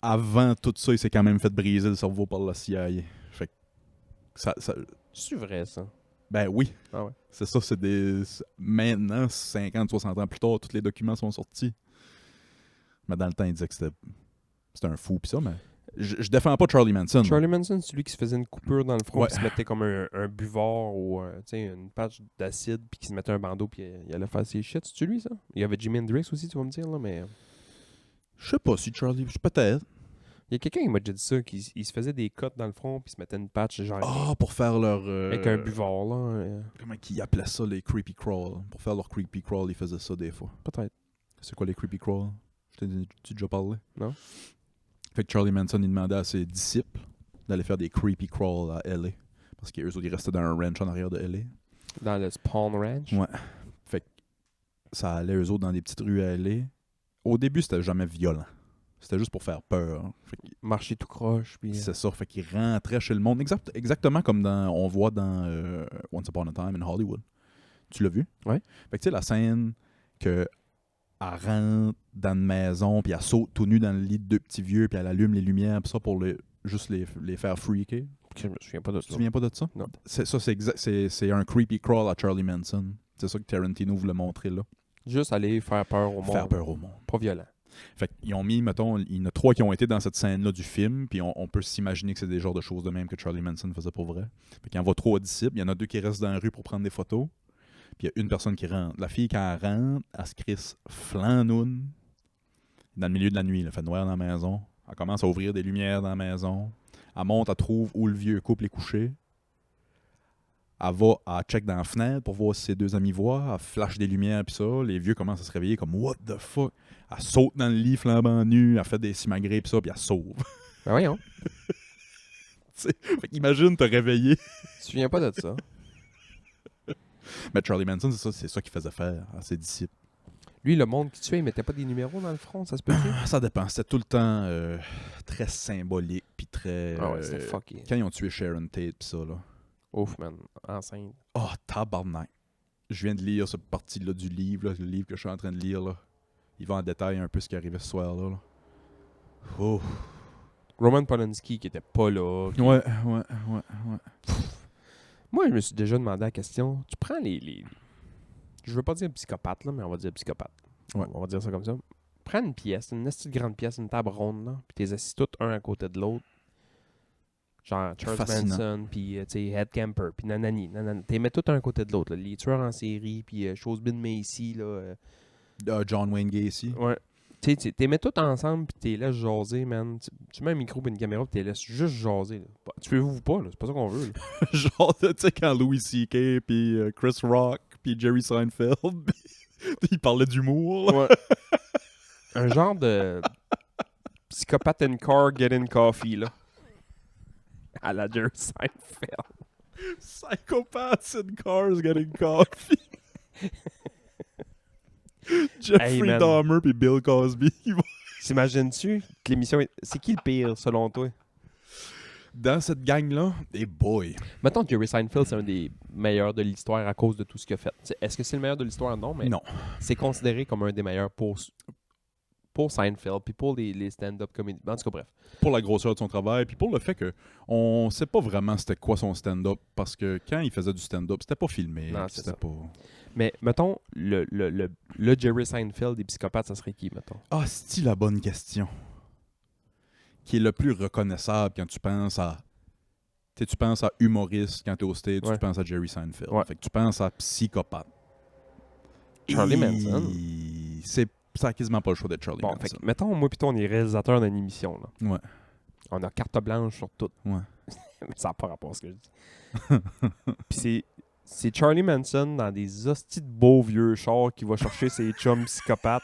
avant tout ça, il s'est quand même fait briser le cerveau par la CIA. Fait que ça C'est vrai, ça. ben oui. Ah ouais. C'est ça, maintenant, 50, 60 ans plus tard, tous les documents sont sortis. Mais dans le temps, il disait que c'était un fou pis ça, mais je défends pas Charlie Manson. Charlie Manson, c'est celui qui se faisait une coupure dans le front, Ouais. puis se mettait comme un buvard ou tu sais, une patch d'acide, puis qui se mettait un bandeau, puis il allait faire ses shit. C'est-tu lui, ça? Il y avait Jimi Hendrix aussi, tu vas me dire, là, mais... Je sais pas si Charlie... Peut-être. Il y a quelqu'un qui m'a déjà dit ça, qui il se faisait des cotes dans le front, puis se mettait une patch, genre, Ah, pour faire leur... avec un buvard, là. Comment ils appelaient ça, les creepy crawl. Pour faire leur creepy crawl, ils faisaient ça des fois. Peut-être. C'est quoi les creepy crawl? Je t'ai déjà parlé? Non. Fait que Charlie Manson, il demandait à ses disciples d'aller faire des creepy crawl à L.A. Parce qu'eux autres, ils restaient dans un ranch en arrière de L.A. Dans le Spawn Ranch. Ouais. Fait que ça allait eux autres dans des petites rues à L.A. Au début, c'était jamais violent. C'était juste pour faire peur. Fait que Marcher tout croche, puis... c'est ça. Fait qu'ils rentraient chez le monde. Exactement comme on voit dans Once Upon a Time in Hollywood. Tu l'as vu? Ouais. Fait que tu sais, la scène que elle rentre dans une maison, puis elle saute tout nu dans le lit de deux petits vieux, puis elle allume les lumières, puis ça pour juste les faire freaker. Je me souviens pas de Tu te ça. souviens pas de ça? Non. C'est un creepy crawl à Charlie Manson. C'est ça que Tarantino voulait montrer là. Juste aller faire peur au monde. Faire peur au monde. Pas violent. Fait qu'ils ont mis, mettons, il y en a 3 qui ont été dans cette scène-là du film, puis on peut s'imaginer que c'est des genres de choses de même que Charlie Manson faisait pour vrai. Fait qu'il envoie 3 disciples, il y en a 2 qui restent dans la rue pour prendre des photos, puis il y a une personne qui rentre. La fille, quand elle rentre, elle se crisse flanoune dans le milieu de la nuit, il fait noir dans la maison. Elle commence à ouvrir des lumières dans la maison. Elle monte, elle trouve où le vieux couple est couché. Elle va, elle check dans la fenêtre pour voir si ses 2 amis voient. Elle flash des lumières pis ça. Les vieux commencent à se réveiller comme « What the fuck? » Elle saute dans le lit flambant nu, elle fait des simagrées pis ça, puis elle sauve. Ben voyons. Fait qu'imagine te réveiller. Tu te souviens pas de ça? Mais Charlie Manson, c'est ça qu'il faisait faire à ses disciples. Lui, le monde qui tuait, il mettait pas des numéros dans le front, ça se peut-tu? Ça dépend. C'était tout le temps très symbolique puis très... Ah ouais, c'était fucké. Quand ils ont tué Sharon Tate pis ça, là. Ouf, man. Enceinte. Oh, tabarnak. Je viens de lire cette partie-là du livre, là, le livre que je suis en train de lire, là. Il va en détail un peu ce qui arrivait ce soir-là. Là. Oh. Roman Polanski qui était pas là. Qui... Ouais. Moi, je me suis déjà demandé la question. Tu prends les... Je veux pas dire psychopathe, là, mais on va dire psychopathe. Ouais. On va dire ça comme ça. Prends une pièce, une petite grande pièce, une table ronde, là, puis t'es assis tous un à côté de l'autre. Genre Charles Fascinant. Manson, puis tu sais, Ed Kemper, puis nanani. T'es mets tous un à côté de l'autre. Là. Les tueurs en série, puis Chosebin Macy, là... John Wayne Gacy. Ouais. Tu sais, t'es mets tous ensemble, puis t'es laisses jaser, man. Tu mets un micro et une caméra, puis t'es laisses juste jaser. Là. Tu peux vous pas, là. C'est pas ça qu'on veut. Là. Genre, tu sais, quand Louis C.K. puis Chris Rock puis Jerry Seinfeld, ils parlaient d'humour. Là. Ouais. Un genre de psychopathe in car getting coffee, là. À la Jerry Seinfeld. Psychopaths in cars getting coffee. Jeffrey Hey, man. Dahmer puis Bill Cosby. T'imagines-tu que l'émission est... C'est qui le pire, selon toi? Dans cette gang-là, et boy. Mettons que Jerry Seinfeld, c'est un des meilleurs de l'histoire à cause de tout ce qu'il a fait. Est-ce que c'est le meilleur de l'histoire? Non, mais Non. c'est considéré comme un des meilleurs pour Seinfeld, puis pour les stand-up comédies. En tout cas, bref. Pour la grosseur de son travail, puis pour le fait que on sait pas vraiment c'était quoi son stand-up, parce que quand il faisait du stand-up, c'était pas filmé. Non, c'est c'était ça. pas... Mais mettons, le Jerry Seinfeld des psychopathes, ça serait qui, mettons? Ah, c'est la bonne question. Qui est le plus reconnaissable quand tu penses à... Tu penses à humoriste quand t'es au stage, Ouais. tu penses à Jerry Seinfeld. Ouais. Fait que tu penses à psychopathe. Charlie Manson. Ça a quasiment pas le choix d'être Charlie Bon, Manson. fait que, mettons, moi pis toi, on est réalisateur d'une émission, là. Ouais. On a carte blanche sur tout. Ouais. Mais ça n'a pas rapport à ce que je dis. Puis c'est Charlie Manson dans des hosties de beaux vieux chars qui va chercher ses chums psychopathes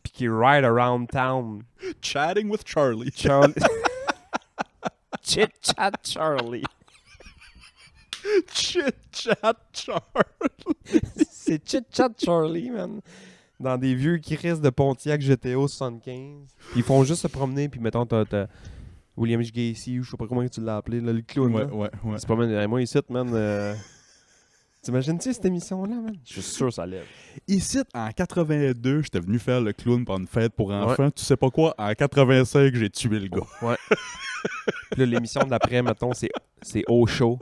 puis qui ride around town. Chatting with Charlie. Charlie... Chit-chat Charlie. Chit-chat Charlie. C'est Chit-chat Charlie, man. Dans des vieux Chris de Pontiac GTO 75. Ils font juste se promener, puis mettons, t'as William H. Gacy, ou je sais pas comment tu l'as appelé, là, le clown. Ouais, là. ouais. Il se promène derrière moi ici, man. T'imagines-tu cette émission-là, man? Je suis sûr que ça lève. Ici, en 82, j'étais venu faire le clown pour une fête pour enfants. Tu sais pas quoi? En 85, j'ai tué le gars. Ouais. Puis là, l'émission d'après, mettons, c'est Au Show.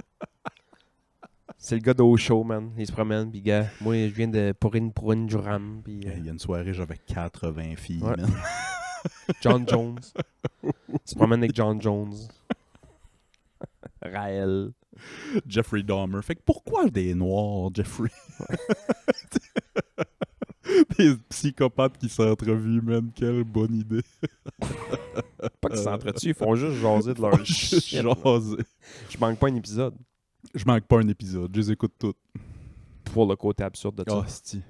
C'est le gars d'Au Show, man. Il se promène, puis gars, moi, je viens de pour une Duram, puis Il y a une soirée, j'avais 80 filles, Ouais. man. John Jones. Il se promène avec John Jones. Raël. Jeffrey Dahmer. Fait que pourquoi des noirs, Jeffrey? Des psychopathes qui s'entrevuent, man. Quelle bonne idée. Pas qu'ils s'entretuent, ils font juste jaser de leur Juste shit, man. jaser. Je manque pas un épisode Je manque pas un épisode. Je les écoute toutes. pour le côté absurde de ça. Oh, c'ti.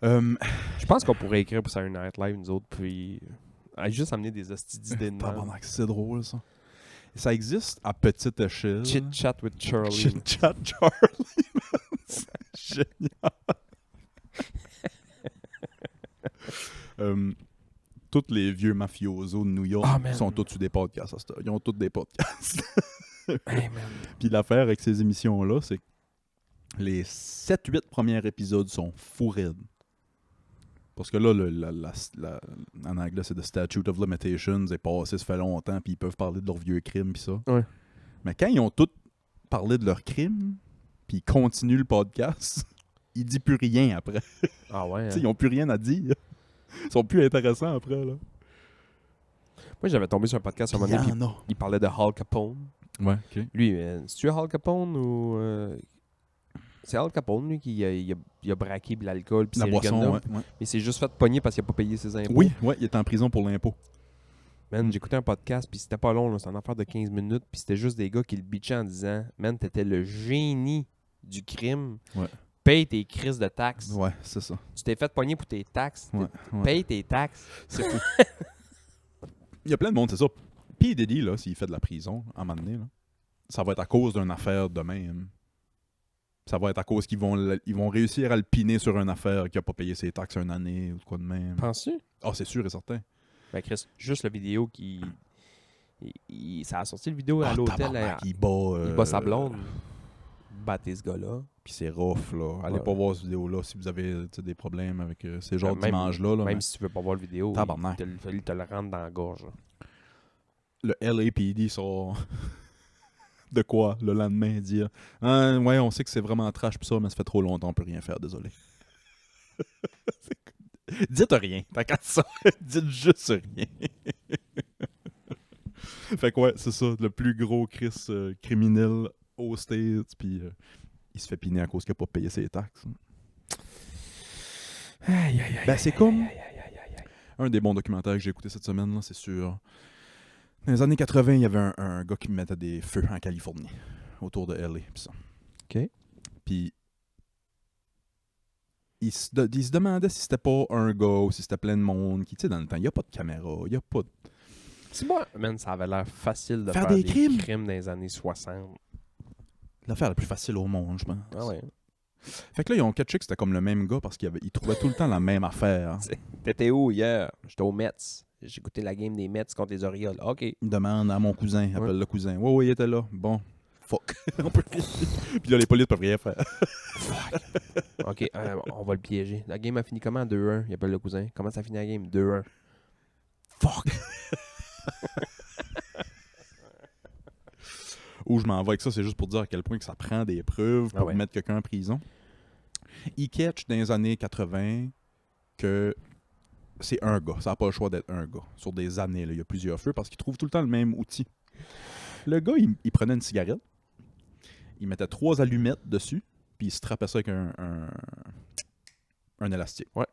Je pense qu'on pourrait écrire pour Saturday Night Live, nous autres, puis juste amener des hosties d'idées de même. Tabarnak, c'est drôle, ça. Ça existe à petite échelle. Chit-chat with Charlie. Chit-chat Charlie, man. C'est génial. Tous les vieux mafiosos de New York Ah, man. sont tous sur des podcasts à cette heure. Ils ont tous des podcasts. Hey, man. Puis l'affaire avec ces émissions-là, c'est que les 7-8 premiers épisodes sont fous raides. Parce que là, en anglais, c'est The Statute of Limitations est passé, ça fait longtemps, puis ils peuvent parler de leurs vieux crimes, puis ça. Ouais. Mais quand ils ont tous parlé de leurs crimes, puis ils continuent le podcast, ils disent plus rien après. Ah ouais. Tu sais, ils n'ont plus rien à dire. Ils sont plus intéressants après, là. Moi, j'avais tombé sur un podcast à un moment donné, puis il parlait de Al Capone. Ouais, OK. Lui, c'est-tu Al Capone ou... C'est Al Capone, lui, qui il a braqué de l'alcool puis La ses boisson, riganas. ouais. Mais il s'est juste fait pogner parce qu'il n'a pas payé ses impôts. Oui, il est en prison pour l'impôt. Man, j'écoutais un podcast, puis c'était pas long, là, c'était une affaire de 15 minutes, puis c'était juste des gars qui le bitchaient en disant « Man, t'étais le génie du crime. Ouais. Paye tes crises de taxes. Ouais, c'est ça. Tu t'es fait pogner pour tes taxes. Ouais, ouais. Paye tes taxes. » C'est fou. Il y a plein de monde, c'est ça. P. Diddy, là, s'il fait de la prison, à un moment donné, là, ça va être à cause d'une affaire de même. Ça va être à cause qu'ils vont réussir à le piner sur une affaire qui n'a pas payé ses taxes une année ou quoi de même. Penses-tu? Ah, c'est sûr et certain. Ben Chris, juste la vidéo qui... ça a sorti le vidéo à l'hôtel. Tabarnak, Il il bat sa blonde. Il bat ce gars-là. Puis c'est rough, là. Allez Ouais. pas voir cette vidéo-là si vous avez des problèmes avec ces genres Même- d'images-là. Là, Même mais si tu veux pas voir le vidéo, Tabarnak. il fallait te le rendre dans la gorge. là. le LAPD sort de quoi le lendemain dire ah, ouais, on sait que c'est vraiment trash pis ça, mais ça fait trop longtemps, on peut rien faire, désolé. Dites rien, t'as qu'à ça. Dites juste rien. Fait que ouais, c'est ça, le plus gros criminel aux States, puis il se fait piner à cause qu'il a pas payé ses taxes. Ben c'est comme un des bons documentaires que j'ai écouté cette semaine, là, c'est sur... Dans les années 80, il y avait un gars qui mettait des feux en Californie, autour de LA, pis ça. OK. Puis il se demandait si c'était pas un gars ou si c'était plein de monde qui, tu sais, dans le temps, il n'y a pas de caméra, il n'y a pas de... C'est bon. Man, ça avait l'air facile de Faire faire des crimes. dans les années 60. L'affaire la plus facile au monde, je pense. Ah ouais. Fait que là, ils ont catché que c'était comme le même gars parce qu'il trouvait tout le temps la même affaire. T'étais où hier? J'étais aux Mets. J'ai écouté la game des Mets contre les Orioles. OK. Il demande à mon cousin, il appelle Ouais. le cousin. Ouais, il était là. Bon, fuck. On peut... Puis là, les polices peuvent rien faire. OK, on va le piéger. La game a fini comment? 2-1. Il appelle le cousin. Comment ça finit la game? 2-1. Fuck! Où je m'en vais avec ça, c'est juste pour dire à quel point que ça prend des preuves pour Ah ouais. mettre quelqu'un en prison. Il catch dans les années 80 que c'est un gars. Ça n'a pas le choix d'être un gars. Sur des années, là, il y a plusieurs feux parce qu'il trouve tout le temps le même outil. Le gars, il prenait une cigarette, il mettait 3 allumettes dessus, puis il se trappait ça avec un élastique. Ouais.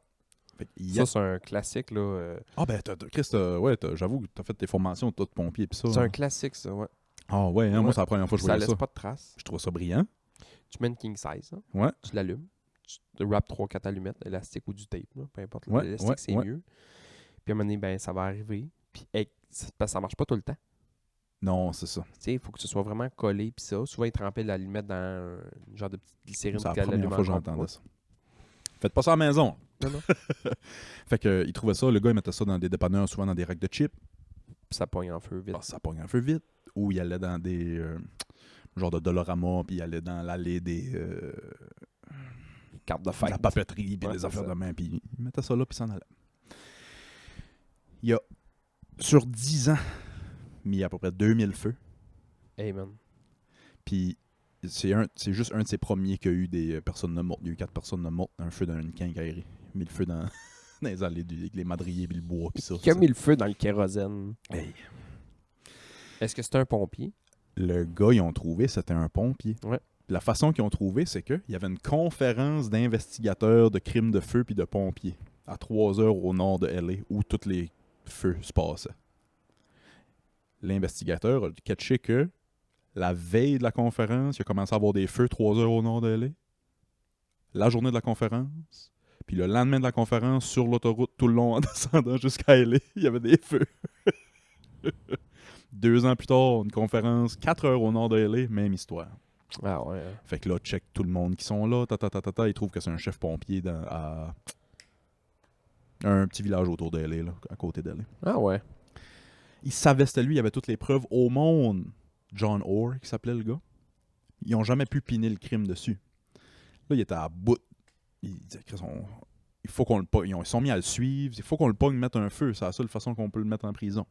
Fait qu'il Ça, c'est un classique, là. Ah ben, Chris, j'avoue que t'as fait tes formations de pompier pis ça. C'est un classique, ça, ouais. Ah ouais, hein, Ouais. moi c'est la première fois que je Ça voyais laisse ça. pas de traces. Je trouve ça brillant. Tu mets une king size, hein. Ouais. Tu l'allumes. Tu te wraps 3-4 allumettes, élastique ou du tape, là, peu importe. Ouais, L'élastique, ouais, c'est ouais. mieux. Puis à un moment donné, ben, ça va arriver. Puis ça marche pas tout le temps. Non, c'est ça. Tu sais, il faut que ce soit vraiment collé. Puis ça, souvent, ils trempaient l'allumette dans un genre de petite glycérine. C'est la qu'elle première allume fois que encore j'entendais pas. ça. Faites pas ça à la maison. Non, non. Fait que il trouvait ça, le gars il mettait ça dans des dépanneurs, souvent dans des racks de chips. Puis ça pogne en feu vite. Ah, ça pogne un peu vite. Ou il allait dans des genre de Dolorama, puis il allait dans l'allée des Carte de de fête. la papeterie, puis Ouais, des c'est affaires ça. de main, puis il mettait ça là, puis s'en allait. Il a, sur 10 ans, mis à peu près 2000 feux. Hey, man. Puis c'est juste un de ses premiers qui a eu des personnes de mortes. Il y a eu 4 personnes de mortes dans un feu dans une quincaillerie. Il a mis le feu dans, dans les allées avec les madriers puis le bois puis ça. Qui a mis le feu dans le kérosène? Hey. Est-ce que c'est un pompier? Le gars, ils ont trouvé, c'était un pompier. Ouais. Puis la façon qu'ils ont trouvé, c'est qu'il y avait une conférence d'investigateurs de crimes de feu puis de pompiers à 3 heures au nord de LA où tous les feux se passaient. L'investigateur a catché que la veille de la conférence, il a commencé à avoir des feux 3 heures au nord de LA. La journée de la conférence. Puis le lendemain de la conférence, sur l'autoroute, tout le long en descendant jusqu'à LA, il y avait des feux. 2 ans plus tard, une conférence 4 heures au nord de LA, même histoire. Ah ouais. Fait que là, check tout le monde qui sont là, ils trouvent que c'est un chef pompier à un petit village autour de LA, là, à côté d'LA. Ah ouais. Il savait c'était lui, il avait toutes les preuves au monde. John Orr, qui s'appelait le gars. Ils ont jamais pu piner le crime dessus. Là, il était à bout. Il disait il faut qu'on le pogne. Ils sont mis à le suivre. Il faut qu'on le pogne, mettre un feu. C'est la seule façon qu'on peut le mettre en prison.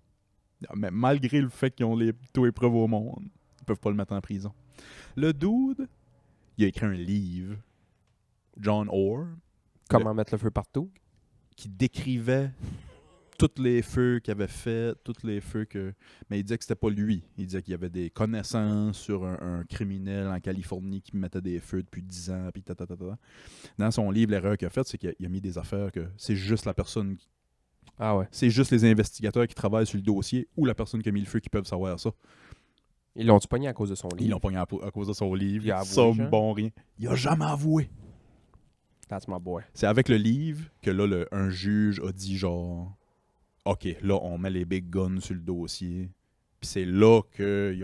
Mais malgré le fait qu'ils ont toutes les preuves au monde, ils peuvent pas le mettre en prison. Le dude, il a écrit un livre. John Orr. Comment mettre le feu partout? qui décrivait tous les feux qu'il avait fait, tous les feux que... Mais il disait que c'était pas lui. Il disait qu'il y avait des connaissances sur un criminel en Californie qui mettait des feux depuis 10 ans, puis Dans son livre, l'erreur qu'il a faite, c'est qu'il a mis des affaires que c'est juste la personne... Ah ouais. C'est juste les investigateurs qui travaillent sur le dossier ou la personne qui a mis le feu qui peuvent savoir ça. Ils l'ont-tu pogné à cause de son livre? Ils l'ont pogné à cause de son livre. Il a avoué, Ça, genre? bon, rien. Il a jamais avoué. That's my boy. C'est avec le livre que là, un juge a dit genre... OK, là, on met les big guns sur le dossier. Puis c'est là que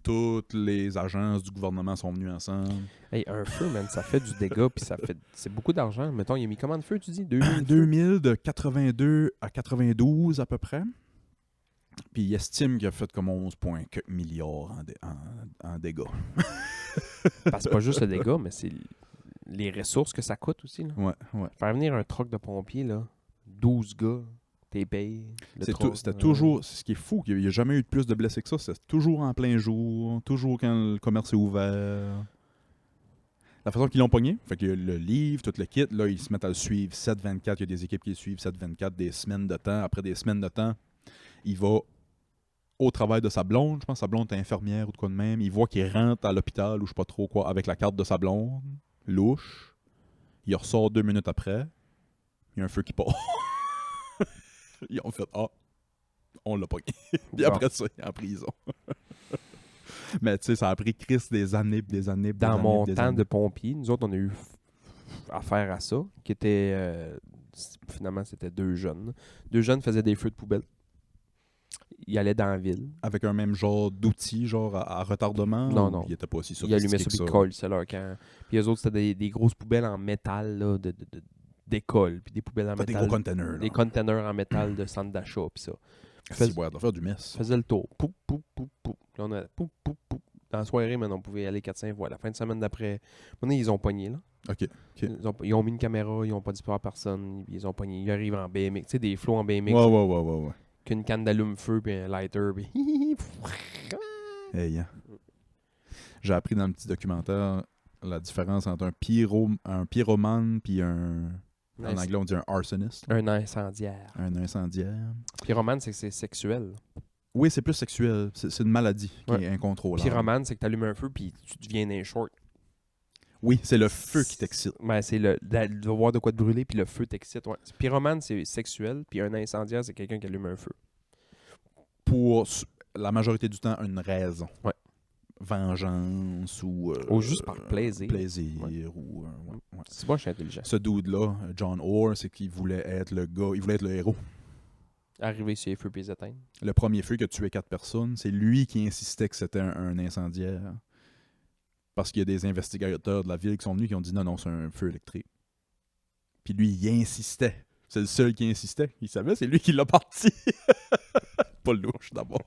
toutes les agences du gouvernement sont venues ensemble. Hey, un feu, man, ça fait du dégât, puis c'est beaucoup d'argent. Mettons, il a mis comment de feu, tu dis? 2000? 2000 de 82 à 92 à peu près. Puis il estime qu'il a fait comme 11,4 milliards en dégâts. Parce que c'est pas juste le dégât, mais c'est les ressources que ça coûte aussi. Là. Ouais. Faire venir un truck de pompiers, là, 12 gars, t'es payé. C'était toujours... Ce qui est fou, il n'y a jamais eu de plus de blessés que ça. C'était toujours en plein jour, toujours quand le commerce est ouvert. La façon qu'ils l'ont pogné, fait que le livre, tout le kit, là, ils se mettent à le suivre 7-24. Il y a des équipes qui le suivent 7-24, des semaines de temps. Après des semaines de temps, il va au travail de sa blonde. Je pense que sa blonde est infirmière ou de quoi de même. Il voit qu'il rentre à l'hôpital ou je sais pas trop quoi avec la carte de sa blonde. Louche. Il ressort 2 minutes après. Il y a un feu qui part. Ils ont fait « Ah, on l'a pogné. » Puis après ça, il est en prison. Mais tu sais, ça a pris Chris des années, des années, des Dans années, mon des temps années. de pompier, nous autres, on a eu affaire à ça, qui était... finalement, c'était 2 jeunes. 2 jeunes faisaient des feux de poubelle. Ils allaient dans la ville. Avec un même genre d'outil, genre à retardement? Non, ou non. Il était pas aussi Ils allumaient ça, sophistiqué puis que ils collent, c'est leur camp. Puis eux autres, c'était des grosses poubelles en métal, là, d'école, puis des poubelles en Pas des métal. gros containers. Des containers en métal de centre d'achat, puis ça. C'est boire de faire du mess. Faisait le tour. Poup, poup, poup, poup. Là, on a poup, poup, poup. Dans la soirée, maintenant, on pouvait y aller 4-5 fois. La fin de semaine d'après, maintenant, ils ont pogné, là. OK. Ils ont mis une caméra, ils ont pas dit pas à personne, ils ont pogné. Ils arrivent en BMX, tu sais, des flots en BMX. Ouais. Qu'une canne d'allume-feu, puis un lighter, puis... Hey, hein. J'ai appris dans le petit documentaire la différence entre un pyromane puis un... En anglais, on dit un arsoniste. Un incendiaire. Un incendiaire. Pyromane, c'est que c'est sexuel. Oui, c'est plus sexuel. C'est une maladie qui est incontrôlable. Pyromane, c'est que tu allumes un feu, puis tu deviens un short. Oui, c'est le feu qui t'excite. Ben, c'est de voir de quoi te brûler, puis le feu t'excite. Ouais. Pyromane, c'est sexuel, puis un incendiaire, c'est quelqu'un qui allume un feu. Pour la majorité du temps, une raison. Ouais. Vengeance ou... Ou juste par plaisir. ou... ouais. C'est moi, je suis intelligent. Ce dude-là, John Orr, c'est qu'il voulait être le gars... Il voulait être le héros. Arriver sur les feux puis les éteindre. Le premier feu qui a tué 4 personnes, c'est lui qui insistait que c'était un incendiaire. Parce qu'il y a des investigateurs de la ville qui sont venus qui ont dit non, c'est un feu électrique. Puis lui, il insistait. C'est le seul qui insistait. Il savait, c'est lui qui l'a parti. Pas louche d'abord.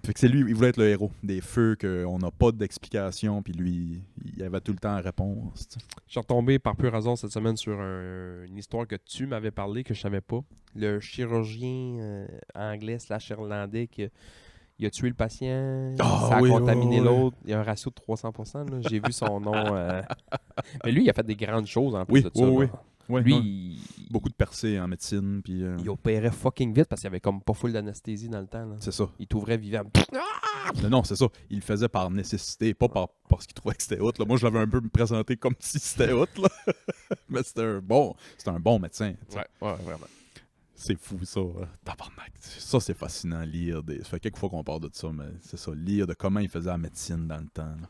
Fait que c'est lui, il voulait être le héros des feux qu'on n'a pas d'explication, puis lui, il avait tout le temps la réponse. T'sais. Je suis retombé par pur hasard cette semaine sur une histoire que tu m'avais parlé, que je savais pas. Le chirurgien anglais / irlandais qui il a tué le patient, ça a contaminé l'autre. Il y a un ratio de 300%. Là. J'ai vu son nom. Mais lui, il a fait des grandes choses en plus de ça. Oui. Lui, beaucoup de percées en médecine. Puis, il opérait fucking vite parce qu'il y avait comme pas full d'anesthésie dans le temps. Là. C'est ça. Il t'ouvrait vivant. Non, c'est ça. Il le faisait par nécessité, pas parce qu'il trouvait que c'était hot. Là. Moi, je l'avais un peu présenté comme si c'était hot. Là. Mais c'était un bon médecin. Ouais, vraiment. C'est fou, ça. Tabarnak. Ça, c'est fascinant, lire. Ça fait quelques fois qu'on parle de ça, mais c'est ça. Lire de comment il faisait la médecine dans le temps. Là.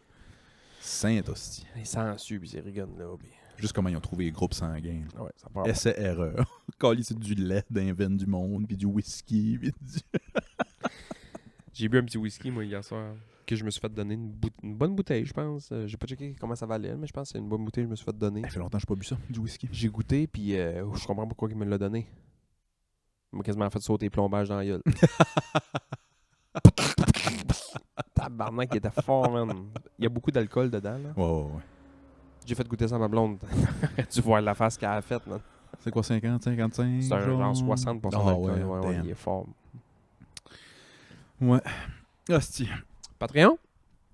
Saint-hostie. Les sangsues, puis ils rigolent là. Puis... Juste comment ils ont trouvé les groupes sanguins. Ouais, ça part. Essai-erreur. Cali, c'est du lait d'un veine du monde, puis du whisky. Puis J'ai bu un petit whisky, moi, hier soir, que je me suis fait donner une bonne bouteille, je pense. J'ai pas checké comment ça valait, mais je pense que c'est une bonne bouteille que je me suis fait donner. Ça fait longtemps que je n'ai pas bu ça, du whisky. J'ai goûté, puis je comprends pourquoi il me l'a donné. Il m'a quasiment fait sauter les plombages dans la gueule. Tabarnak, il était fort, man. Il y a beaucoup d'alcool dedans, là. Ouais. J'ai fait goûter ça à ma blonde. Tu vois la face qu'elle a faite, man. C'est quoi, 50, 55? C'est un genre 60% d'alcool. Ouais, il est fort. Ouais. Hostie. Patreon?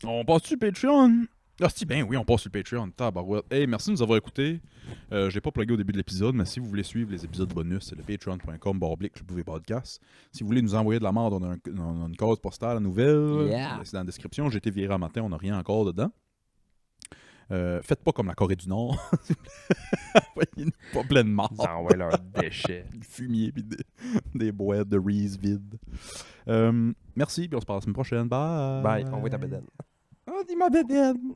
On passe-tu Patreon? Ah, si, ben oui, on passe sur le Patreon. Tabarouette. Hey, merci de nous avoir écoutés. Je l'ai pas plugué au début de l'épisode, mais si vous voulez suivre les épisodes bonus, c'est le patreon.com/podcast. Si vous voulez nous envoyer de la merde, on a une case postale à nouvelle. Yeah. C'est dans la description. J'ai été viré un matin, on n'a rien encore dedans. Faites pas comme la Corée du Nord. Envoyez-nous pas plein de marde. Ils envoient leurs déchets. Du fumier puis des boîtes de Reese vides. Merci, puis on se parle la semaine prochaine. Bye. Bye, envoie ta bedaine. Oh, dis ma bédaine.